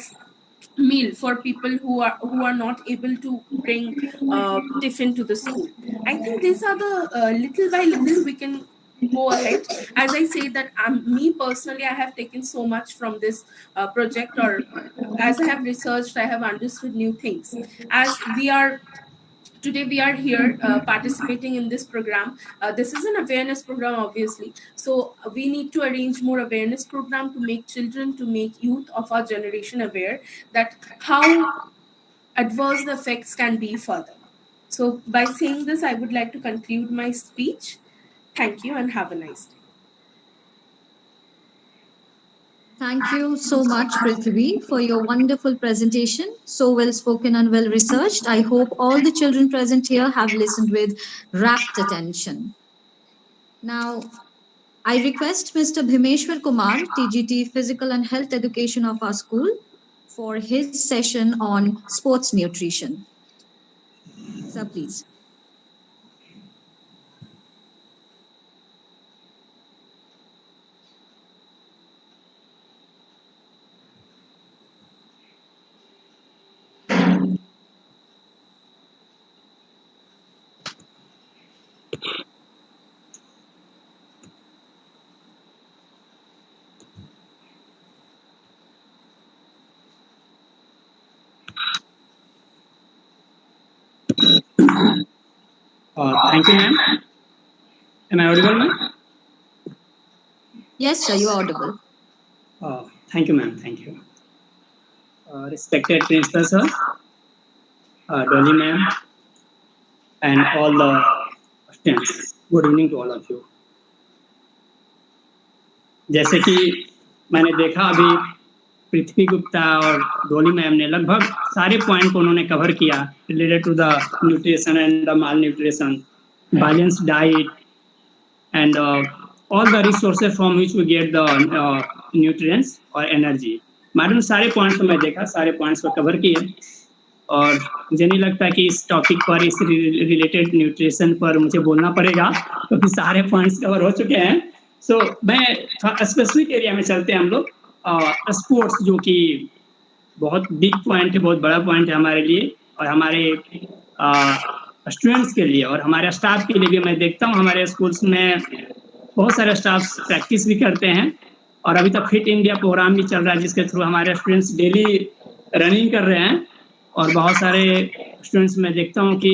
Speaker 8: meal for people who are not able to bring tiffin to the school. I think these are the little by little we can go ahead. As I say that me personally, I have taken so much from this project, or as I have researched, I have understood new things. As we are today, we are here participating in this program. This is an awareness program, obviously, so we need to arrange more awareness program to make children, to make youth of our generation aware that how adverse the effects can be further. So by saying this, I would like to conclude my speech. Thank you and have a nice day.
Speaker 1: Thank you so much, Prithvi, for your wonderful presentation. So well spoken and well researched. I hope all the children present here have listened with rapt attention. Now, I request Mr. Bhimeshwar Kumar, TGT Physical and Health Education of our school, for his session on sports nutrition. Sir, please.
Speaker 9: Thank you, ma'am. Am I audible, ma'am?
Speaker 1: Yes, sir, you are audible.
Speaker 9: Thank you, ma'am. Thank you. Respected principal, sir, Dolly, ma'am, and all the students. Good evening to all of you. जैसे कि मैंने देखा अभी पृथ्वी गुप्ता और डोली ma'am ने लगभग सारे पॉइंट को उन्होंने कवर किया related to the nutrition and the malnutrition, balance diet and all the resources from which we get the nutrients or energy. Madam सारे पॉइंट्स को मैं देखा, सारे पॉइंट्स को कवर किए, और मुझे नहीं लगता कि इस टॉपिक पर, इस रिलेटेड न्यूट्रिशन पर मुझे बोलना पड़ेगा, क्योंकि सारे पॉइंट्स कवर हो चुके हैं. सो मैं स्पेसिफिक एरिया में चलते हैं हम लोग. स्पोर्ट्स, जो कि बहुत बिग पॉइंट है, बहुत बड़ा पॉइंट है हमारे लिए और हमारे स्टूडेंट्स के लिए और हमारे स्टाफ के लिए भी. मैं देखता हूँ हमारे स्कूल्स में बहुत सारे स्टाफ प्रैक्टिस भी करते हैं, और अभी तक फिट इंडिया प्रोग्राम भी चल रहा है जिसके थ्रू हमारे स्टूडेंट्स डेली रनिंग कर रहे हैं, और बहुत सारे स्टूडेंट्स मैं देखता हूँ कि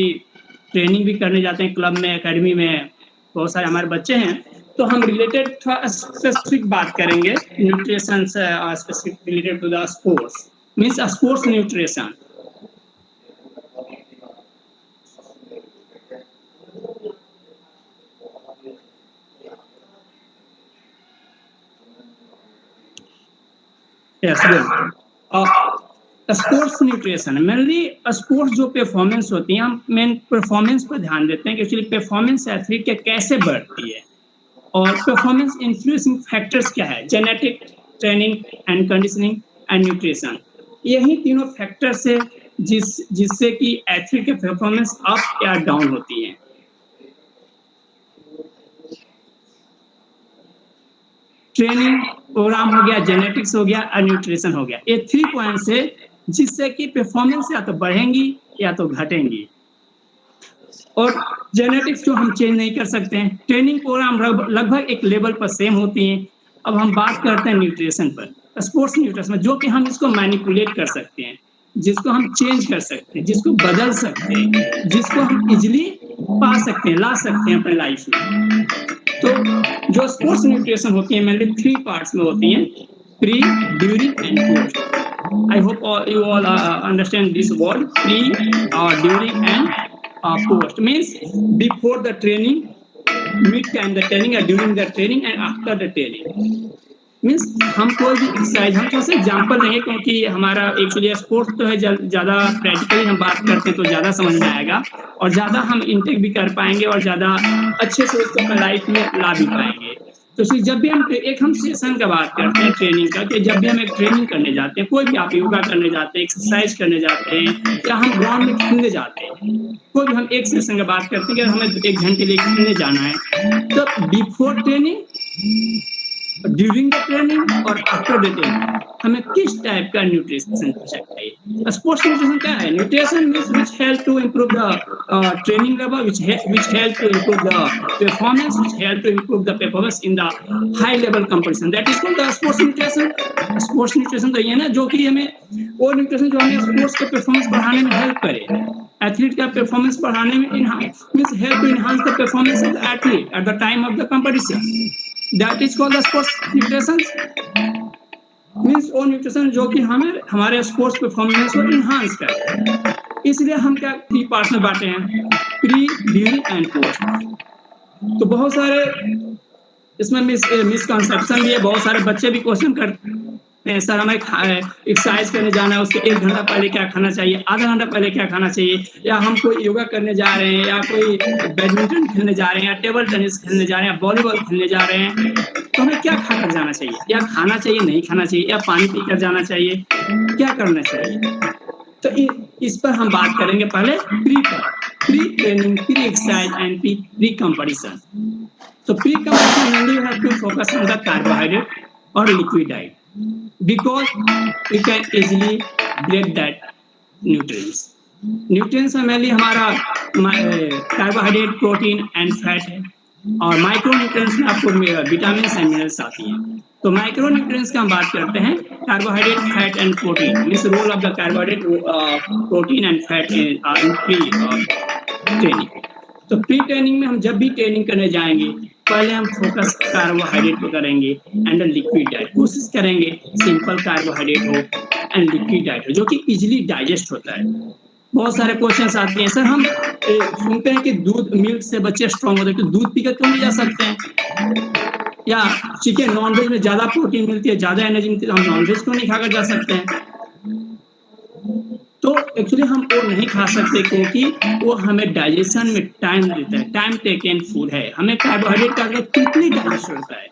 Speaker 9: ट्रेनिंग भी करने जाते हैं क्लब में, एकेडमी में, बहुत सारे हमारे बच्चे हैं. तो हम रिलेटेड थोड़ा स्पेसिफिक बात करेंगे न्यूट्रिशन से, specific related to the sports, means sports nutrition. Yes, sports nutrition mainly sports जो परफॉर्मेंस होती है, हम मेन परफॉर्मेंस पर ध्यान देते हैं कि एक्चुअली परफॉर्मेंस एथलीट के कैसे बढ़ती है, और परफॉर्मेंस इन्फ्लुएंसिंग फैक्टर्स क्या है, genetic, training and conditioning and nutrition. यही तीनों फैक्टर्स है जिससे कि एथलीट के परफॉर्मेंस अप या डाउन होती है. ट्रेनिंग प्रोग्राम हो गया, जेनेटिक्स हो गया और न्यूट्रिशन हो गया. ये 3 पॉइंट से जिससे कि परफॉर्मेंस या तो बढ़ेंगी या तो घटेंगी। और जेनेटिक्स जो हम चेंज नहीं कर सकते हैं। ट्रेनिंग प्रोग्राम लगभग एक लेवल पर सेम होती हैं। अब हम बात करते हैं न्यूट्रिशन पर, स्पोर्ट्स न्यूट्रिशन, जो कि हम इसको मैनिपुलेट कर सकते हैं, जिसको हम चेंज कर सकते हैं, जिसको बदल सकते हैं, जिसको हम इजिली पा सकते हैं, ला सकते हैं अपने लाइफ में। तो जो स्पोर्ट्स न्यूट्रिशन होती है मेनली 3 पार्ट्स में होती हैं, pre, during and post. I hope you all understand this word, pre, during and post. Means before the training, mid-time the training, or during the training and after the training. Means हम कोई भी exercise, हम थोड़ा सा example नहीं है क्योंकि हमारा एक्चुअली स्पोर्ट्स तो है, ज़्यादा प्रैक्टिकली हम बात करते हैं तो ज़्यादा समझ में आएगा और ज़्यादा हम इंटेक भी कर पाएंगे और ज़्यादा अच्छे से उसको अपने लाइफ में ला भी पाएंगे। तो इसलिए जब भी हम सेशन का बात करते हैं ट्रेनिंग का, कि जब भी हम एक ट्रेनिंग करने जाते हैं, कोई भी आप योगा करने जाते हैं, एक्सरसाइज करने जाते हैं, या हम ग्राउंड में खेलने जाते हैं, कोई भी हम एक सेशन का बात करते हैं कि हमें 1 घंटे लिए खेलने जाना है, तो before training, during the training और आफ्टर द ट्रेनिंग हमें किस टाइप का न्यूट्रिशन चाहिए। स्पोर्ट्स न्यूट्रिशन क्या है? Nutrition means which help to improve the training level, which help to improve the performance, which help to improve the performance in the high level competition, that is called the sports nutrition. Sports nutrition तो ये ना, जो कि हमें वो nutrition जो हमें sports के परफॉर्मेंस बढ़ाने में हेल्प करे, एथलीट का परफॉर्मेंस बढ़ाने में means help to enhance the performance of the athlete at the time of the competition, that is called the sports nutrition। Means वो न्यूट्रिशन जो कि हमारे स्पोर्ट्स परफॉर्मेंस को इन्हांस करे। इसलिए हम क्या 3 पार्ट्स में बांटे हैं, प्री, ड्यूरिंग एंड पोस्ट। तो बहुत सारे इसमें मिसकंसेप्शन भी है। बहुत सारे बच्चे भी क्वेश्चन करते हैं, सर हमें एक्सरसाइज करने जाना है, उसके 1 घंटा पहले क्या खाना चाहिए, आधा घंटा पहले क्या खाना चाहिए, या हम कोई योगा करने जा रहे हैं, या कोई बैडमिंटन खेलने जा रहे हैं, या टेबल टेनिस खेलने जा रहे हैं, या वॉलीबॉल खेलने जा रहे हैं, तो हमें क्या खाकर जाना चाहिए, या खाना चाहिए नहीं खाना चाहिए, या पानी पीकर जाना चाहिए, क्या करना चाहिए। तो इस पर हम बात करेंगे पहले pre training, pre exercise and pre competition. तो pre competition mainly you have to focus on the carbohydrate और liquid diet, because we can easily break that nutrients में mainly हमारा कार्बोहाइड्रेट, प्रोटीन एंड फैट है, और micro nutrients में आपको vitamin and minerals आती हैं। तो माइक्रो न्यूट्रिएंट्स का हम बात करते हैं, carbohydrate, fat and protein, means role of the carbohydrate, protein and fat in pre training. तो प्री ट्रेनिंग में हम जब भी ट्रेनिंग करने जाएंगे, पहले हम फोकस कार्बोहाइड्रेट पर करेंगे एंड लिक्विड डाइट, कोशिश करेंगे सिंपल कार्बोहाइड्रेट हो एंड लिक्विड डाइट हो, जो कि इजीली डाइजेस्ट होता है। बहुत सारे क्वेश्चंस आते हैं, सर हम सुनते हैं कि दूध, मिल्क से बच्चे स्ट्रांग होते हैं, तो दूध पीकर क्यों नहीं जा सकते हैं, या चिकन, नॉनवेज में ज्यादा प्रोटीन मिलती है, ज्यादा एनर्जी मिलती है, हम नॉनवेज क्यों नहीं खाकर जा सकते हैं। तो एक्चुअली हम वो नहीं खा सकते क्योंकि वो हमें डाइजेशन में टाइम देता है, टाइम टेकन फूड है। हमें कार्बोहाइड्रेट का क्विकली डाइजेस्ट होता है।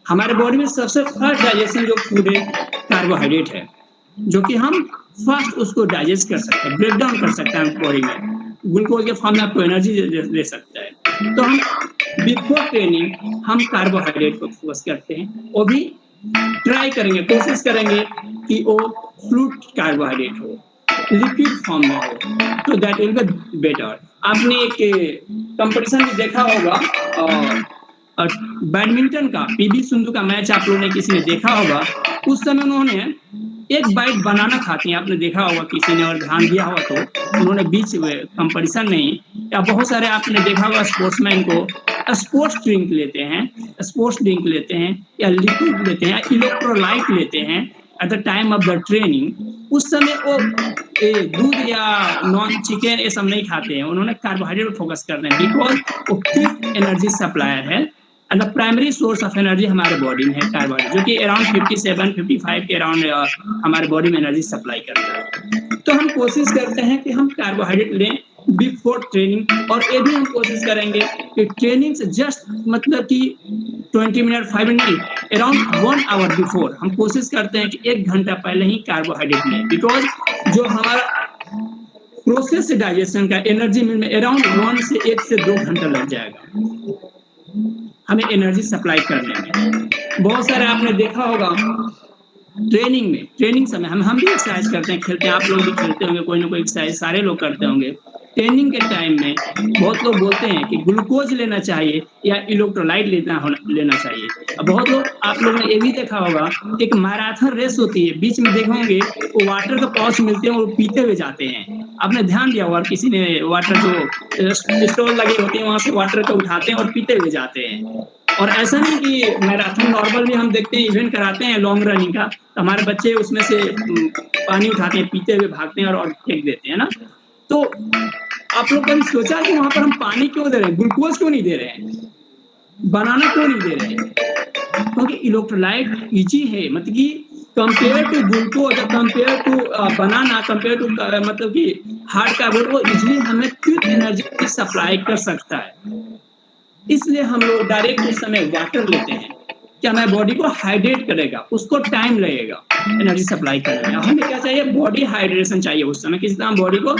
Speaker 9: हमारे बॉडी में सबसे फर्स्ट डाइजेशन जो फूड है कार्बोहाइड्रेट है, जो कि हम फर्स्ट उसको डाइजेस्ट कर सकते हैं, ब्रेक डाउन कर सकते हैं बॉडी में, ग्लूकोज के फॉर्म में आपको एनर्जी दे सकता है। तो हम बिफोर ट्रेनिंग हम कार्बोहाइड्रेट को फोकस करते हैं, वो भी ट्राई करेंगे, कोशिश करेंगे कि वो फ्रूट कार्बोहाइड्रेट हो, लिक्विड फॉर्म में हो, तो दैट विल बी बेटर। आपने एक कंपटीशन भी देखा होगा, बैडमिंटन का, पीवी सिंधु का मैच आप लोगों ने किसी ने देखा होगा। उस समय उन्होंने एक बाइट बनाना खाती हैं, आपने देखा होगा किसी ने और ध्यान दिया होगा तो उन्होंने बीच कंपटीशन नहीं, या बहुत सारे आपने देखा होगा स्पोर्ट्समैन को स्पोर्ट्स ड्रिंक लेते हैं, या लिक्विड लेते हैं, या इलेक्ट्रोलाइट लेते हैं eight the time of the training. उस समय वो दूध या नॉन चिकन ये सब नहीं खाते हैं, उन्होंने कार्बोहाइड्रेट फोकस करते हैं, बिकॉज वो क्विक एनर्जी सप्लायर है and the primary source of energy हमारे बॉडी में है कार्बोहाइड्रेट, जो कि अराउंड 57-55 के अराउंड हमारे बॉडी में एनर्जी सप्लाई करता है। तो हम कोशिश करते हैं कि हम कार्बोहाइड्रेट लें बिफोर ट्रेनिंग, और ये भी हम कोशिश करेंगे कि ट्रेनिंग से जस्ट मतलब कि 20 minute 5 minute around 1 hour before हम कोशिश करते हैं कि 1 घंटा पहले ही कार्बोहाइड्रेट लें, बिकॉज जो हमारा प्रोसेस डाइजेशन का एनर्जी मिल में अराउंड 1 से 1 से 2 घंटा लग जाएगा हमें एनर्जी सप्लाई करने में। बहुत सारे आपने देखा होगा ट्रेनिंग समय हम भी एक्सरसाइज करते हैं, खेलते हैं, आप लोग भी खेलते होंगे, कोई ना कोई एक्सरसाइज सारे लोग करते होंगे। ट्रेनिंग के टाइम में बहुत लोग बोलते हैं कि ग्लूकोज लेना चाहिए या इलेक्ट्रोलाइट लेना चाहिए। अब बहुत लोग, आप लोगों ने ये भी देखा होगा, एक मैराथन रेस होती है, बीच में देखे होंगे वो वाटर का पाउच मिलते हैं और पीते हुए जाते हैं। आपने ध्यान दिया होगा, किसी ने वाटर जो स्टॉल लगे होते हैं वहां से वाटर को उठाते हैं और पीते हुए जाते हैं। और ऐसा नहीं कि मैराथन नॉर्मल भी हम देखते हैं, इवेंट कराते हैं लॉन्ग रनिंग का, तो हमारे बच्चे उसमें से पानी उठाते हैं, पीते हुए भागते हैं और फेंक देते हैं ना। तो आप लोग कभी सोचा कि वहां पर हम पानी क्यों दे रहे हैं, ग्लूकोज क्यों नहीं दे रहे हैं, बनाना क्यों नहीं दे रहे हैं? क्योंकि इलेक्ट्रोलाइट इजी है, मतलब कि compare to glucose, compare to banana, compare to मतलब कि हार्ड कार्बोहाइड्रेट, वो इजीली हमें क्विक एनर्जी सप्लाई कर सकता है। इसलिए हम लोग डायरेक्ट उस समय वाटर लेते हैं कि हमारे बॉडी को हाइड्रेट करेगा, उसको टाइम लगेगा एनर्जी सप्लाई करने में। हमें क्या चाहिए, बॉडी हाइड्रेशन चाहिए उस समय, किसी तरह बॉडी को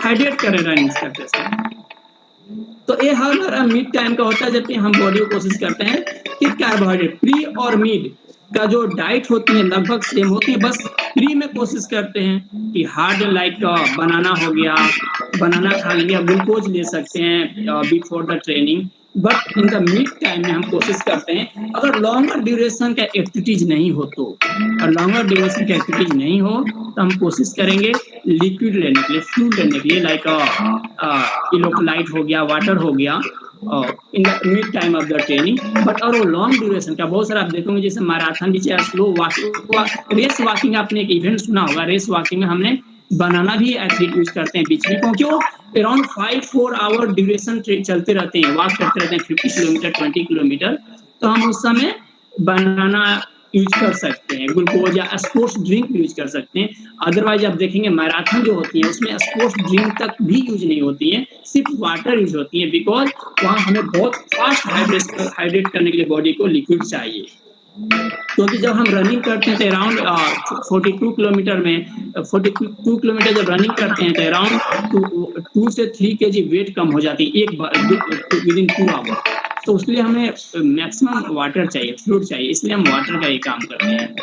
Speaker 9: हाइड्रेट करे रनिंग करते समय। तो ये हमारा मिड टाइम का होता है, जबकि हम बॉडी को कोशिश करते हैं कि कार्बोहाइड्रेट प्री और मिड का जो डाइट होती है लगभग सेम होती है, बस प्री में कोशिश करते हैं कि हार्ड लाइक बनाना हो गया, बनाना खा लेंगे, ग्लूकोज ले सकते हैं before the training. But in the mid time में हम कोशिश करते हैं, अगर लॉन्गर ड्यूरेशन का एक्टिविटीज नहीं हो तो, और लॉन्गर ड्यूरेशन का एक्टिविटीज नहीं हो तो हम कोशिश करेंगे लिक्विड लेने के लिए, फ्लूइड लेने के लिए, लाइक इलेक्ट्रोलाइट हो गया, वाटर हो गया in the mid time of the training. But और वो लॉन्ग ड्यूरेशन का बहुत सारा आप देखोगे, जैसे मैराथन नीचे स्लो रेस वॉकिंग, आपने एक इवेंट सुना होगा, रेस वॉकिंग में हमने बनाना भी एथलीट यूज करते हैं बीच में, क्योंकि वो अराउंड 5-4 आवर ड्यूरेशन चलते रहते हैं, वॉक करते रहते हैं 50 किलोमीटर 20 किलोमीटर, तो हम उस समय बनाना यूज कर सकते हैं, ग्लूकोज या स्पोर्ट्स ड्रिंक यूज कर सकते हैं। अदरवाइज आप देखेंगे मैराथन जो होती है उसमें स्पोर्ट्स ड्रिंक तक भी यूज नहीं होती है, सिर्फ वाटर यूज होती है, बिकॉज वहाँ हमें बहुत फास्ट हाइड्रेट करने के लिए बॉडी को लिक्विड चाहिए। क्योंकि जब हम रनिंग करते हैं तो अराउंड 42 किलोमीटर में 42 किलोमीटर जब रनिंग करते हैं तो अराउंड 2 से 3 kg वेट कम हो जाती है एक बार विदिन 2 आवर। तो उसके लिए हमें मैक्सिमम वाटर चाहिए, फ्लूइड चाहिए, इसलिए हम वाटर का ही काम करते हैं।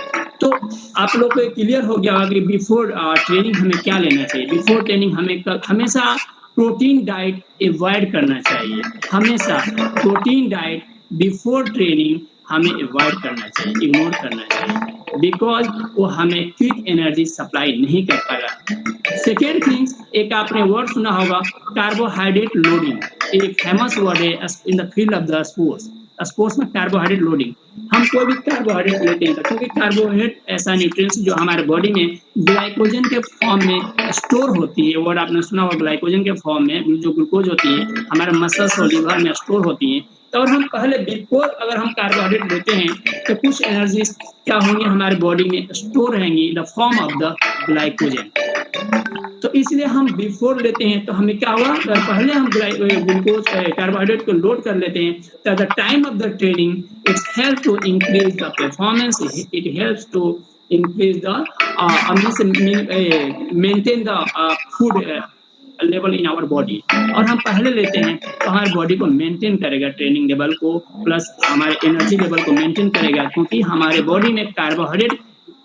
Speaker 9: तो आप लोग को क्लियर हो गया कि बिफोर ट्रेनिंग हमें क्या लेना चाहिए। बिफोर ट्रेनिंग हमें हमेशा प्रोटीन डाइट अवॉइड करना चाहिए, हमेशा प्रोटीन डाइट बिफोर ट्रेनिंग हमें अवॉइड करना चाहिए, इग्नोर करना चाहिए, बिकॉज वो हमें क्विक एनर्जी सप्लाई नहीं कर पाएगा। सेकेंड थिंग्स, एक आपने वर्ड सुना होगा कार्बोहाइड्रेट लोडिंग, एक फेमस वर्ड है in the field of the sports में कार्बोहाइड्रेट लोडिंग। हम कोई भी कार्बोहाइड्रेट लेते हैं क्योंकि कार्बोहाइड्रेट ऐसा न्यूट्रिएंट्स जो हमारे बॉडी में ग्लाइकोजन के फॉर्म में स्टोर होती है, वर्ड आपने सुना होगा, ग्लाइकोजन के फॉर्म में जो ग्लूकोज होती है हमारे मसल्स और लिवर में स्टोर होती है। तो और हम पहले बिफोर अगर हम कार्बोहाइड्रेट लेते हैं तो कुछ एनर्जी क्या होंगी हमारे बॉडी में स्टोर रहेंगी in the form of the glycogen. तो इसलिए हम बिफोर लेते हैं तो हमें क्या हुआ, अगर पहले हम ग्लूकोज कार्बोहाइड्रेट को लोड कर लेते हैं तो at the time of the training it's help to increase the performance, it helps to increase the maintain the food level in our body. और हम पहले लेते हैं तो हमारे बॉडी को मेंटेन करेगा, ट्रेनिंग लेवल को प्लस हमारे एनर्जी लेवल को मेंटेन करेगा, क्योंकि हमारे बॉडी में कार्बोहाइड्रेट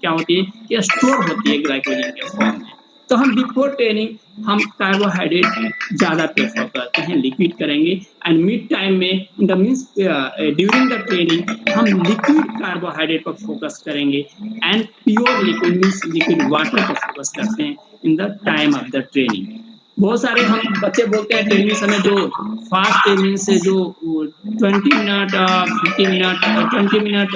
Speaker 9: क्या होती है कि स्टोर होती है ग्लाइकोजन के फॉर्म में। तो हम बिफोर ट्रेनिंग हम कार्बोहाइड्रेट ज़्यादा प्रेफर करते हैं, लिक्विड करेंगे। एंड मिड टाइम में in the means during the training हम लिक्विड कार्बोहाइड्रेट पर फोकस करेंगे and pure liquid means liquid water पर फोकस करते हैं in the time of the training. बहुत सारे हम बच्चे बोलते हैं ट्रेनिंग समय जो फास्ट ट्रेनिंग से जो 20 मिनट 15 मिनट 20 मिनट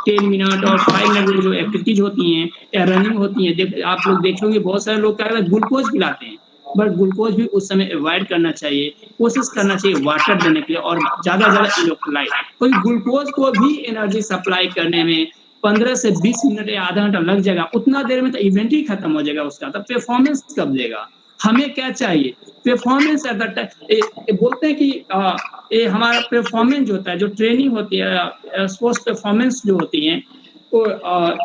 Speaker 9: 10 मिनट और 5 मिनट जो एक्टिविटीज होती हैं या रनिंग होती हैं, आप लोग देखेंगे बहुत सारे लोग क्या करते हैं ग्लूकोज पिलाते हैं, बट ग्लूकोज भी उस समय अवॉइड करना चाहिए, कोशिश करना चाहिए वाटर देने के लिए और ज़्यादा इलेक्ट्रोलाइट। क्योंकि ग्लूकोज को भी एनर्जी सप्लाई करने में 15 से 20 मिनट या आधा घंटा लग जाएगा, उतना देर में तो इवेंट ही खत्म हो जाएगा उसका, तब परफॉर्मेंस कब देगा। हमें क्या चाहिए, परफॉर्मेंस एट द टाइम। बोलते हैं कि ये हमारा परफॉर्मेंस जो होता है, जो ट्रेनिंग होती है स्पोर्ट्स परफॉर्मेंस जो होती है, वो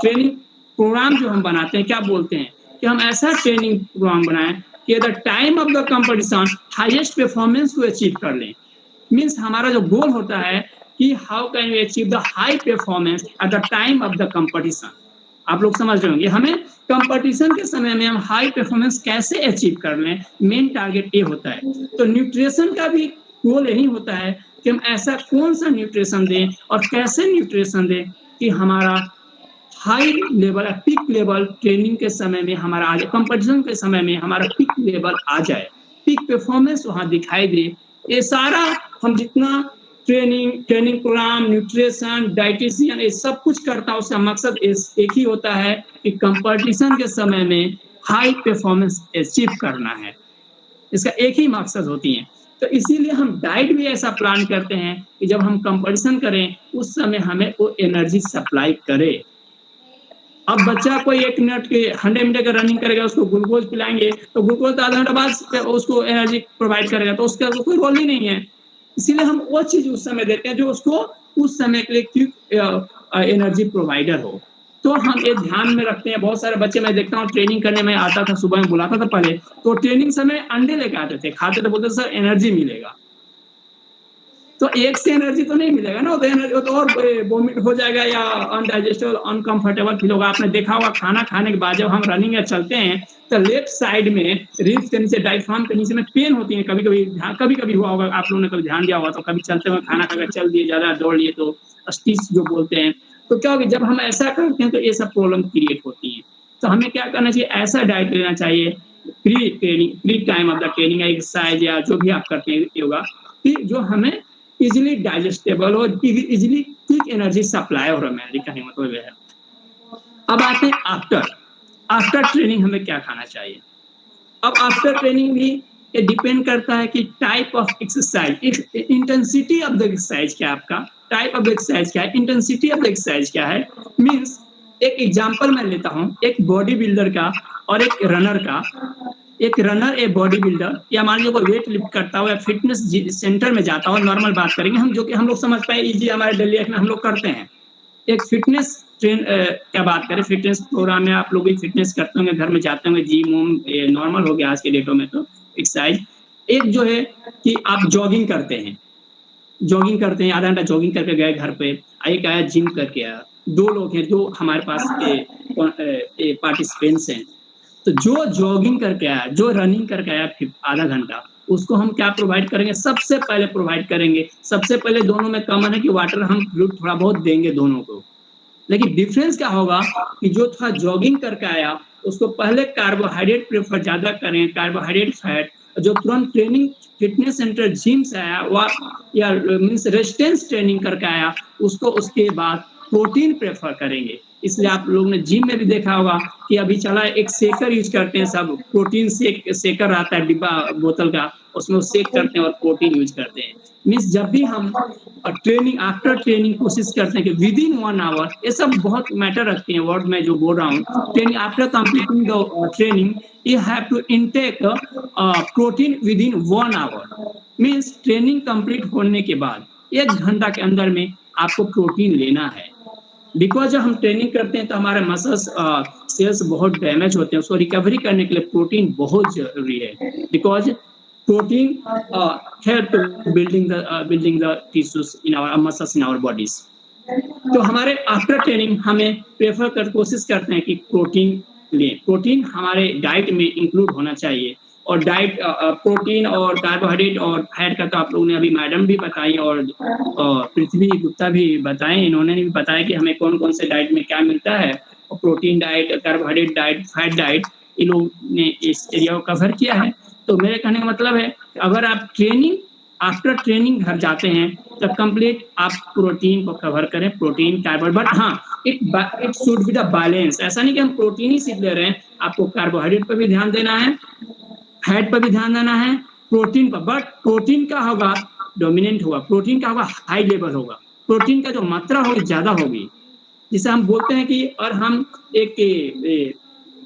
Speaker 9: ट्रेनिंग प्रोग्राम जो हम बनाते हैं क्या बोलते हैं कि हम ऐसा ट्रेनिंग प्रोग्राम बनाएं कि at the time of the competition highest performance को अचीव कर लें। मीन्स हमारा जो गोल होता है कि how can we achieve the high performance at the time of the competition. आप लोग समझ रहे होंगे। हमें कंपटीशन के समय में हम हाई परफॉर्मेंस कैसे अचीव कर लें, मेन टारगेट ये होता है। तो न्यूट्रिशन का भी गोल यही होता है कि हम ऐसा कौन सा न्यूट्रिशन दें और कैसे न्यूट्रिशन दें कि हमारा high level peak level training के समय में हमारा आ जाए, कंपटीशन के समय में हमारा पीक लेवल आ जाए, पीक परफॉर्मेंस वहाँ दिखाई दे। ये सारा हम जितना ट्रेनिंग प्रोग्राम, न्यूट्रिशन, डाइटिशियन ये सब कुछ करता है, उसका मकसद एक ही होता है कि कंपटीशन के समय में हाई परफॉर्मेंस अचीव करना है। इसका एक ही मकसद होती है। तो इसीलिए हम डाइट भी ऐसा प्लान करते हैं कि जब हम कंपटीशन करें उस समय हमें वो एनर्जी सप्लाई करे। अब बच्चा कोई 1 मिनट के 100 मीटर का रनिंग करेगा, उसको ग्लूकोज पिलाएंगे तो ग्लूकोज आधा घंटा बाद उसको एनर्जी प्रोवाइड करेगा, तो उसका कोई रोल ही नहीं है। इसीलिए हम वो चीज उस समय देते हैं जो उसको उस समय के लिए क्विक एनर्जी प्रोवाइडर हो। तो हम ये ध्यान में रखते हैं। बहुत सारे बच्चे मैं देखता हूँ ट्रेनिंग करने में आता था, सुबह में बुलाता था पहले, तो ट्रेनिंग समय अंडे लेके आते थे, खाते थे, बोलते सर एनर्जी मिलेगा। तो एक से एनर्जी तो नहीं मिलेगा ना, वो तो और वोमिट हो जाएगा या अनडाइजेस्टेबल अनकंफर्टेबल फील होगा। आपने देखा होगा खाना खाने के बाद जब हम रनिंग या चलते हैं तो लेफ्ट साइड में रिब्स के नीचे, डायफ्राम के नीचे में पेन होती है। कभी कभी हुआ होगा, आप लोगों ने कभी ध्यान दिया होगा, तो कभी चलते हुए खाना खाकर चल दिए, ज्यादा दौड़ लिए तो स्टिच जो बोलते हैं। तो क्या होगा जब हम ऐसा करते हैं तो ये सब प्रॉब्लम क्रिएट होती है। तो हमें क्या करना चाहिए, ऐसा डाइट लेना चाहिए pre time of the training, exercise या जो भी आप करते हैं योगा, कि जो हमें इजिली डाइजेस्टेबल और इजिली क्विक एनर्जी सप्लाई हो रहा है। कहने मतलब है। अब आते हैं आफ्टर ट्रेनिंग हमें क्या खाना चाहिए। अब आफ्टर ट्रेनिंग भी ये डिपेंड करता है कि type of exercise, intensity of the exercise क्या है, आपका टाइप ऑफ एक्सरसाइज क्या है, इंटेंसिटी ऑफ द एक्सरसाइज क्या है। मीन्स एक एग्जांपल मैं लेता हूँ, एक बॉडी बिल्डर का और एक रनर का। एक रनर, एक बॉडी बिल्डर, या मान लीजिए कोई वेट लिफ्ट करता हो या फिटनेस सेंटर में जाता हो, नॉर्मल बात करेंगे हम, जो कि हम लोग समझ पाए इजी हमारे डेली लाइफ में हम लोग करते हैं। एक फिटनेस ट्रेन क्या बात करें, फिटनेस प्रोग्राम में आप लोग भी फिटनेस करते होंगे, घर में जाते होंगे, जिम नॉर्मल हो गया आज के डेटों में तो एक्सरसाइज। एक जो है कि आप जॉगिंग करते हैं, आधा घंटा जॉगिंग करके गए घर पे, एक आया जिम करके आया। 2 लोग हैं, 2 हमारे पास पार्टिसिपेंट्स हैं। तो जो जॉगिंग करके आया, जो रनिंग करके आया आधा घंटा, उसको हम क्या प्रोवाइड करेंगे, सबसे पहले प्रोवाइड करेंगे। सबसे पहले दोनों में कॉमन है कि वाटर हम थोड़ा बहुत देंगे दोनों को। लेकिन डिफरेंस क्या होगा कि जो था जॉगिंग करके आया उसको पहले कार्बोहाइड्रेट प्रेफर ज्यादा करें, कार्बोहाइड्रेट फैट। जो तुरंत ट्रेनिंग फिटनेस सेंटर जिम से आया या मीन्स रेजिस्टेंस ट्रेनिंग करके आया, उसको उसके बाद प्रोटीन प्रेफर करेंगे। इसलिए आप लोगों ने जिम में भी देखा होगा कि अभी चला एक शेकर यूज करते हैं सब, प्रोटीन शेकर आता है डिब्बा बोतल का, उसमें वो शेक करते हैं और प्रोटीन यूज करते हैं। मीन्स जब भी हम ट्रेनिंग आफ्टर ट्रेनिंग कोशिश करते हैं कि विद इन 1 आवर, ये सब बहुत मैटर रखते हैं वर्ड में जो बोल रहा हूँ। Training after completing the training you have to intake protein within 1 hour. Means training complete होने के बाद 1 घंटा के अंदर में आपको प्रोटीन लेना है। बिकॉज जब हम ट्रेनिंग करते हैं तो हमारे मसल्स सेल्स बहुत डैमेज होते हैं, उसको रिकवरी करने के लिए प्रोटीन बहुत जरूरी है। Because protein help to building the tissues in our muscles in our bodies. तो हमारे आफ्टर ट्रेनिंग हमें प्रेफर कर कोशिश करते हैं कि प्रोटीन लें। प्रोटीन हमारे डाइट में इंक्लूड होना चाहिए। और डाइट प्रोटीन और कार्बोहाइड्रेट और फैट का तो आप लोगों ने अभी मैडम भी बताई और पृथ्वी गुप्ता भी बताए, इन्होंने भी बताया कि हमें कौन कौन से डाइट में क्या मिलता है। और protein diet, carbohydrate diet, fat diet, इन लोगों ने इस एरिया को कवर किया है। तो मेरे कहने का मतलब है अगर आप आफ्टर ट्रेनिंग घर जाते हैं तो कंप्लीट आप प्रोटीन को कवर करें, प्रोटीन कार्बोहाइड्रेट। बट हाँ, it should be the balance. ऐसा नहीं कि हम प्रोटीन ही सिर्फ ले रहे हैं, आपको कार्बोहाइड्रेट पर भी ध्यान देना है, फैट पर भी ध्यान देना है, प्रोटीन पर। बट प्रोटीन का होगा डोमिनेंट होगा, प्रोटीन का होगा हाई लेवल होगा, प्रोटीन का जो मात्रा होगी ज्यादा होगी। जिसे हम बोलते हैं कि और हम एक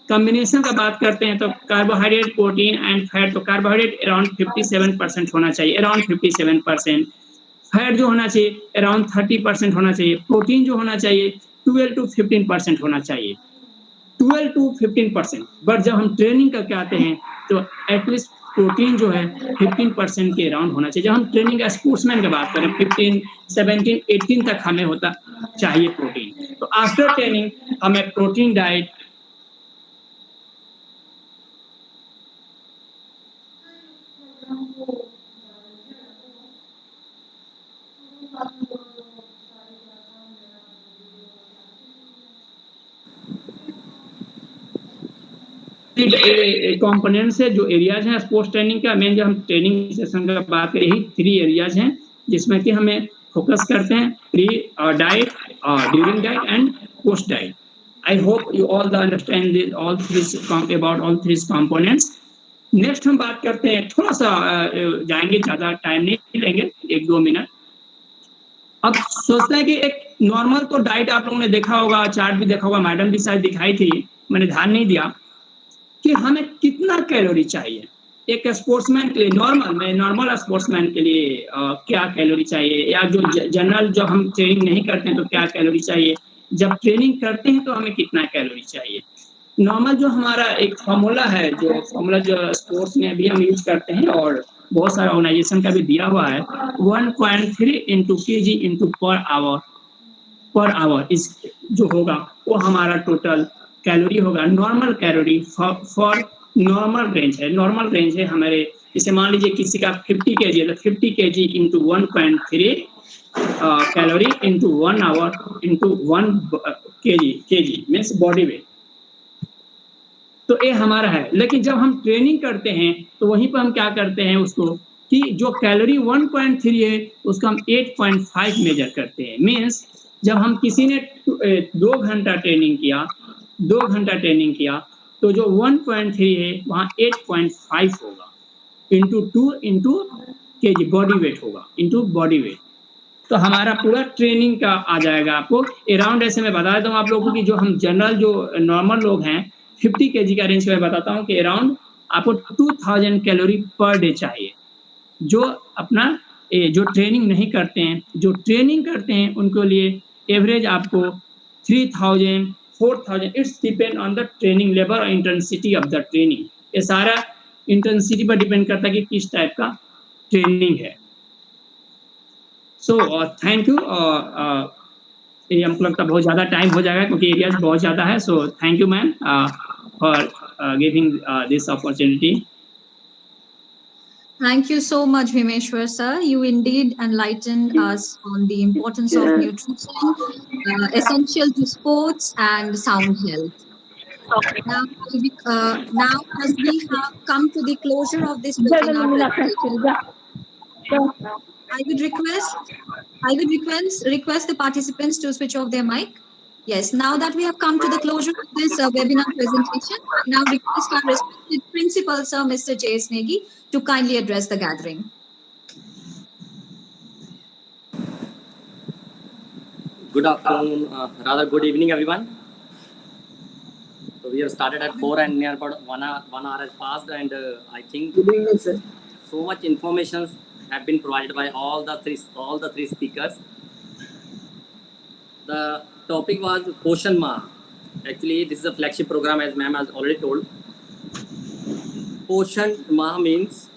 Speaker 9: कॉम्बिनेशन का बात करते हैं तो कार्बोहाइड्रेट, प्रोटीन एंड फैट। तो कार्बोहाइड्रेट अराउंड 57% होना चाहिए, अराउंड 57%। फैट जो होना चाहिए अराउंड 30% होना चाहिए। प्रोटीन जो होना चाहिए 12 to 15% होना चाहिए, 12 to 15%। बट जब हम ट्रेनिंग करके आते हैं तो एटलीस्ट प्रोटीन जो है 15% के अराउंड होना चाहिए। जब हम ट्रेनिंग का स्पोर्ट्समैन की बात करें 15, 17, 18 तक हमें होता चाहिए प्रोटीन। तो आफ्टर ट्रेनिंग हमें प्रोटीन डाइट कंपोनेंट्स है, जो एरियाज हैं स्पोर्ट्स ट्रेनिंग का। मेन जो हम ट्रेनिंग सेशन का बात करें, यही 3 एरियाज हैं जिसमें कि हमें फोकस करते हैं, pre diet, during diet and post diet. I hope you all understand all three about all three components. Next हम बात करते हैं, थोड़ा सा जाएंगे, ज़्यादा टाइम नहीं लेंगे, 1-2 मिनट। अब सोचते हैं कि एक नॉर्मल तो डाइट आप लोगों ने देखा होगा, चार्ट भी देखा होगा, मैडम भी शायद दिखाई थी, मैंने ध्यान नहीं दिया कि हमें कितना कैलोरी चाहिए एक स्पोर्ट्समैन के लिए। नॉर्मल स्पोर्ट्समैन के लिए क्या कैलोरी चाहिए, या जो जनरल जब हम ट्रेनिंग नहीं करते हैं तो क्या कैलोरी चाहिए, जब ट्रेनिंग करते हैं तो हमें कितना कैलोरी चाहिए। नॉर्मल जो हमारा एक फार्मूला है, जो फार्मूला जो स्पोर्ट्स में भी हम यूज करते हैं और बहुत सारा ऑर्गेनाइजेशन का भी दिया हुआ है, 1.3 into kg into per hour इस जो होगा वो हमारा टोटल कैलोरी होगा। Normal calorie for normal range है, नॉर्मल रेंज है हमारे। जैसे मान लीजिए किसी का 50 kg है तो 50 kg into 1.3 calorie into 1 our into 1 kg means body weight. तो ये हमारा है। लेकिन जब हम ट्रेनिंग करते हैं तो वहीं पर हम क्या करते हैं उसको, कि जो कैलोरी 1.3 है उसको हम 8.5 मेजर करते हैं। मीन्स जब हम किसी ने 2 घंटा ट्रेनिंग किया तो जो 1.3 है वहाँ 8.5 होगा, into 2 into kg body weight होगा, इंटू बॉडी वेट। तो हमारा पूरा ट्रेनिंग का आ जाएगा आपको अराउंड। ऐसे मैं बता देता हूँ आप लोगों को कि जो हम जनरल जो नॉर्मल लोग हैं 50 kg का रेंज में बताता हूँ कि अराउंड आपको 2000 कैलोरी पर डे चाहिए। जो अपना जो ट्रेनिंग नहीं करते हैं, जो ट्रेनिंग करते हैं उनके लिए एवरेज आपको 3000 4000, it's depend on the training level और इंटेंसिटी ऑफ द ट्रेनिंग। ये सारा इंटेंसिटी पर डिपेंड करता है कि किस टाइप का ट्रेनिंग है। So thank you. ये हमको लगता है बहुत ज़्यादा टाइम हो जाएगा क्योंकि एरियाज बहुत ज़्यादा है। So thank you ma'am for giving this opportunity.
Speaker 1: Thank you so much, Vimeshwar sir. You indeed enlightened us on the importance of nutrition, essential to sports and sound health. Now, as we have come to the closure of this webinar, I would request the participants to switch off their mic. Yes, now that we have come to the closure of this webinar presentation, I now request our respected principal, sir, Mr. J.S. Negi, to kindly address the gathering.
Speaker 5: Good afternoon, rather good evening, everyone. So we have started at 4 and near about 1 hour has passed, and I think
Speaker 7: Good evening, sir.
Speaker 5: so much information have been provided by all the three speakers. The topic was Poshan Ma. Actually, this is a flagship program, as ma'am has already told. Poshan Ma means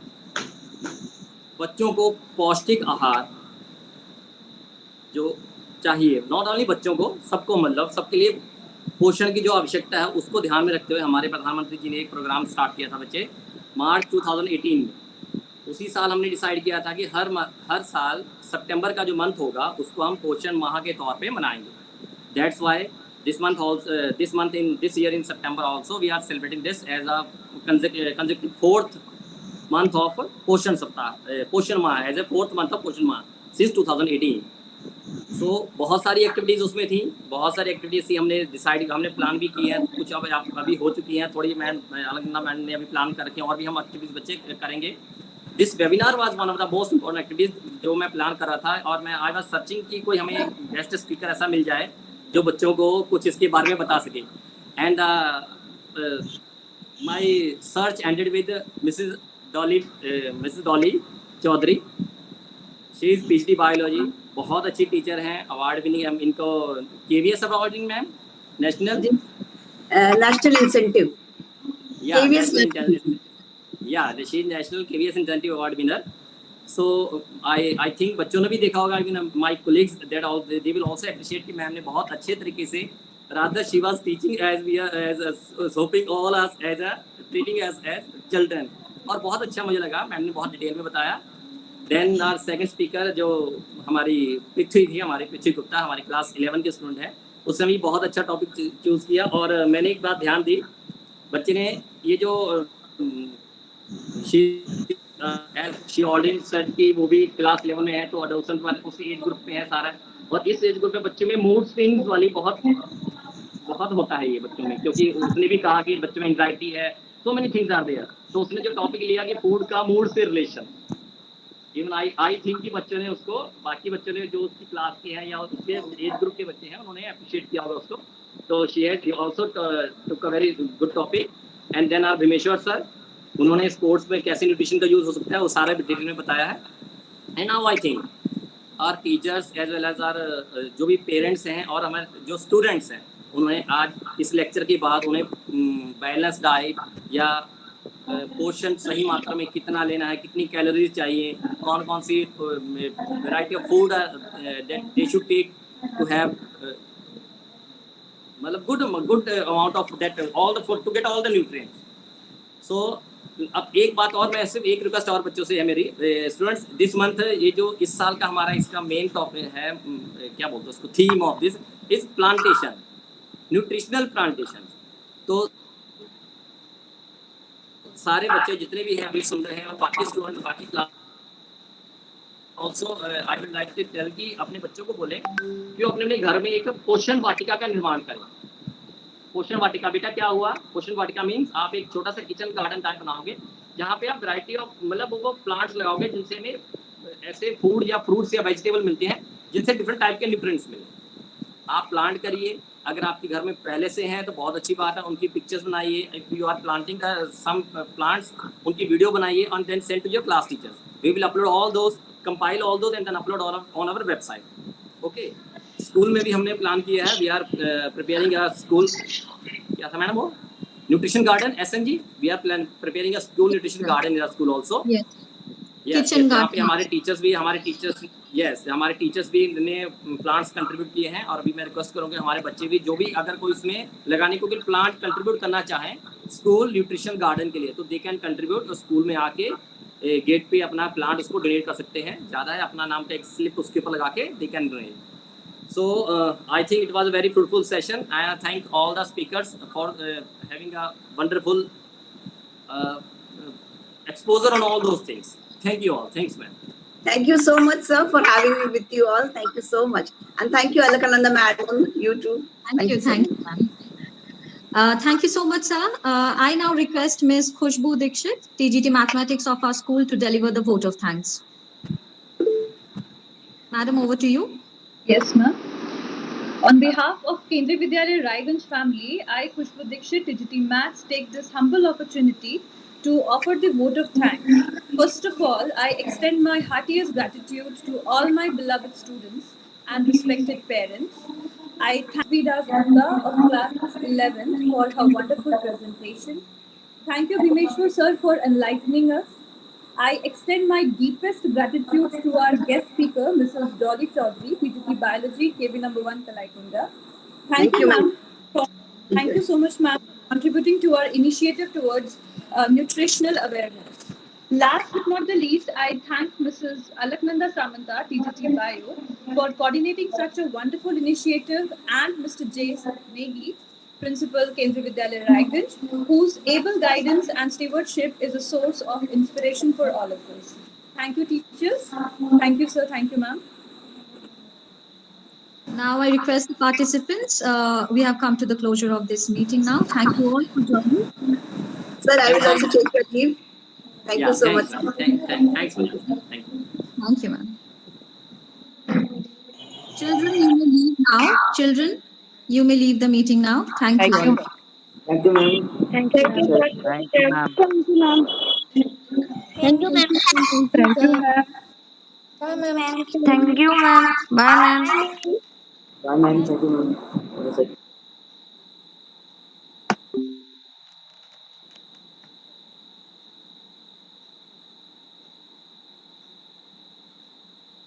Speaker 5: बच्चों को पौष्टिक आहार जो चाहिए, not only बच्चों को, सबको, मतलब सबके लिए पोषण की जो आवश्यकता है उसको ध्यान में रखते हुए हमारे प्रधानमंत्री जी ने एक प्रोग्राम स्टार्ट किया था बच्चे, मार्च 2018 में। उसी साल हमने डिसाइड किया था कि हर साल सितंबर का जो मंथ होगा उसको हम पोषण माह के तौर पे मनाएंगे। That's why this month in this year in September also we are celebrating this as a consecutive 4th month of Poshan Saptah, Poshan Mah, as a 4th month of Poshan Mah since 2018. So बहुत सारी activities उसमें थी, बहुत सारी activities थी। हमने plan भी की है, कुछ अब अभी हो चुकी हैं, थोड़ी अलगना मैम ने अभी प्लान कर रखी हैं, और भी हम एक्टिविटीज़ बच्चे करेंगे। This webinar was one of the most important activities जो मैं प्लान कर रहा था, और मैं आई वाज सर्चिंग कि कोई हमें गेस्ट स्पीकर ऐसा मिल जाए जो बच्चों को कुछ इसके बारे में बता सके। And my search ended with Mrs Dolly Chaudhary. She is PhD biology, बहुत अच्छी टीचर हैं, अवार्ड विनिंग। इनको KVS award winning ma'am, national
Speaker 7: incentive,
Speaker 5: she is national KVS incentive award winner. So I think बच्चों ने भी देखा होगा, my colleagues they will also appreciate कि मैम ने बहुत अच्छे तरीके से rather she was teaching as we are as hoping all us as a treating us as children. और बहुत अच्छा मुझे लगा, मैम ने बहुत डिटेल में बताया. देन आवर सेकंड स्पीकर जो हमारी पृथ्वी थी, हमारी पृथ्वी गुप्ता, हमारी क्लास 11 के स्टूडेंट है, उसने भी बहुत अच्छा टॉपिक चूज़ किया. और मैंने एक बात ध्यान दी, बच्चे ने ये जो शी ऑलरेडी सेड कि वो भी क्लास 11 में है, तो अडोसेंट वाले उसी एज ग्रुप में है सारा. और इस एज ग्रुप में बच्चे में मूड स्विंग्स वाली बहुत होता है ये बच्चों में, क्योंकि उसने भी कहा कि बच्चों में एंग्जाइटी है, so many things are there. तो उसने जो टॉपिक लिया कि फूड का मूड से रिलेशन, इवन आई थिंक कि बच्चों ने उसको, बाकी बच्चों ने जो उसकी क्लास के हैं या उसके एज ग्रुप के बच्चे हैं, उन्होंने अप्रिशिएट किया होगा उसको. तो she had also took a very good topic. And then R Bhimeshwar sir, उन्होंने स्पोर्ट्स में कैसे न्यूट्रिशन का यूज हो सकता है वो सारा डिटेल में बताया है. And now I think our teachers as well as are जो भी पेरेंट्स हैं और हमारे जो स्टूडेंट्स हैं, उन्होंने आज इस लेक्चर के बाद उन्हें बैलेंस डाइट या पोषण सही मात्रा में कितना लेना है, कितनी कैलोरीज चाहिए, कौन कौन सी variety of food that they should take to have, मतलब good amount of that all the food to get all the nutrients. So अब एक बात और, मैं सिर्फ एक रिक्वेस्ट और बच्चों से है मेरी, स्टूडेंट्स दिस मंथ ये जो इस साल का हमारा इसका मेन टॉपिक है, क्या बोलते हैं उसको, theme of this is plantation, nutritional plantation. तो सारे बच्चे जितने भी हैं अभी सुन रहे हैं और बाकी स्टूडेंट बाकी class also I would like to tell कि अपने बच्चों को बोले कि वो अपने घर में एक पोषण वाटिका का निर्माण करें. पोषण वाटिका बेटा क्या हुआ, पोषण वाटिका मीन्स आप एक छोटा सा किचन गार्डन टाइप बनाओगे जहाँ पे आप वैरायटी ऑफ मतलब वो प्लांट्स लगाओगे जिनसे में ऐसे फूड या फ्रूट्स या वेजिटेबल मिलते हैं जिनसे डिफरेंट टाइप के न्यूट्रिएंट्स मिले. आप प्लांट करिए, अगर आपके घर में पहले से हैं तो बहुत अच्छी बात है, उनकी पिक्चर्स बनाइए. If you are planting some plants, उनकी वीडियो बनाइए and then send to your class teachers. We will upload all those, compile all those and then upload all on our website. Okay. School में भी हमने plan किया है, we are preparing a school, क्या था madam वो, nutrition garden, SNG, we are preparing a school nutrition garden in school also.
Speaker 1: Kitchen garden.
Speaker 5: हमारे teachers भी ने प्लांट्स कंट्रीब्यूट किए हैं. और अभी मैं रिक्वेस्ट करूँगा हमारे बच्चे भी, जो भी अगर कोई इसमें लगाने को प्लांट कंट्रीब्यूट करना चाहें स्कूल न्यूट्रिशन गार्डन के लिए, तो दे कैन कंट्रीब्यूट. स्कूल में आके गेट पे अपना प्लांट उसको डोनेट कर सकते हैं. ज़्यादा है, अपना नाम का एक स्लिप उसके ऊपर लगा के they can donate. So I think it was a very fruitful session. I thank all the speakers for having a wonderful exposure on all those things. Thank you all. Thanks, ma'am.
Speaker 7: Thank you so much, sir, for having me with you all. Thank you so much. And thank you, Alakananda madam, you too.
Speaker 1: Thank you, ma'am. Thank you so much, sir. I now request Ms. Khushbu Dikshit, TGT Mathematics of our school, to deliver the vote of thanks. Madam, over to you.
Speaker 10: Yes, ma'am. On behalf of Kendriya Vidyalaya Raiganj family, I, Khushbu Dikshit, TGT Maths, take this humble opportunity to offer the vote of thanks. First of all, I extend my heartiest gratitude to all my beloved students and respected parents. I thank Pritividas Gupta of class 11 for her wonderful presentation. Thank you, Bhimeshwar sir, for enlightening us. I extend my deepest gratitude to our guest speaker, Mrs. Dolly Chaudhary, PGT Biology, KB number 1, Kalaikunda. Thank you, ma'am. Thank you so much, ma'am, for contributing to our initiative towards nutritional awareness. Last but not the least, I thank Mrs. Alaknanda Samanta, TGT Bio, for coordinating such a wonderful initiative, and Mr. J. Negi, Principal, Kendriya Vidyalaya Raiganj, whose able guidance and stewardship is a source of inspiration for all of us. Thank you, teachers. Thank you, sir. Thank you, ma'am.
Speaker 1: Now I request the participants. We have come to the closure of this meeting now. Thank you all for joining.
Speaker 7: Sir, I will also take your leave. Thank you so much.
Speaker 5: Thanks, ma'am.
Speaker 1: Thank you, ma'am. Children, you may leave now. Children, you may leave the meeting now. Thank you all.
Speaker 9: Thank you, ma'am.
Speaker 2: Thank you, ma'am.
Speaker 11: Thank you, ma'am.
Speaker 2: Thank you, ma'am. Thank you, ma'am.
Speaker 11: Thank you, ma'am.
Speaker 2: Bye, ma'am.
Speaker 11: Thank you, ma'am. Bye, ma'am.
Speaker 9: Bye, ma'am. Thank you, ma'am.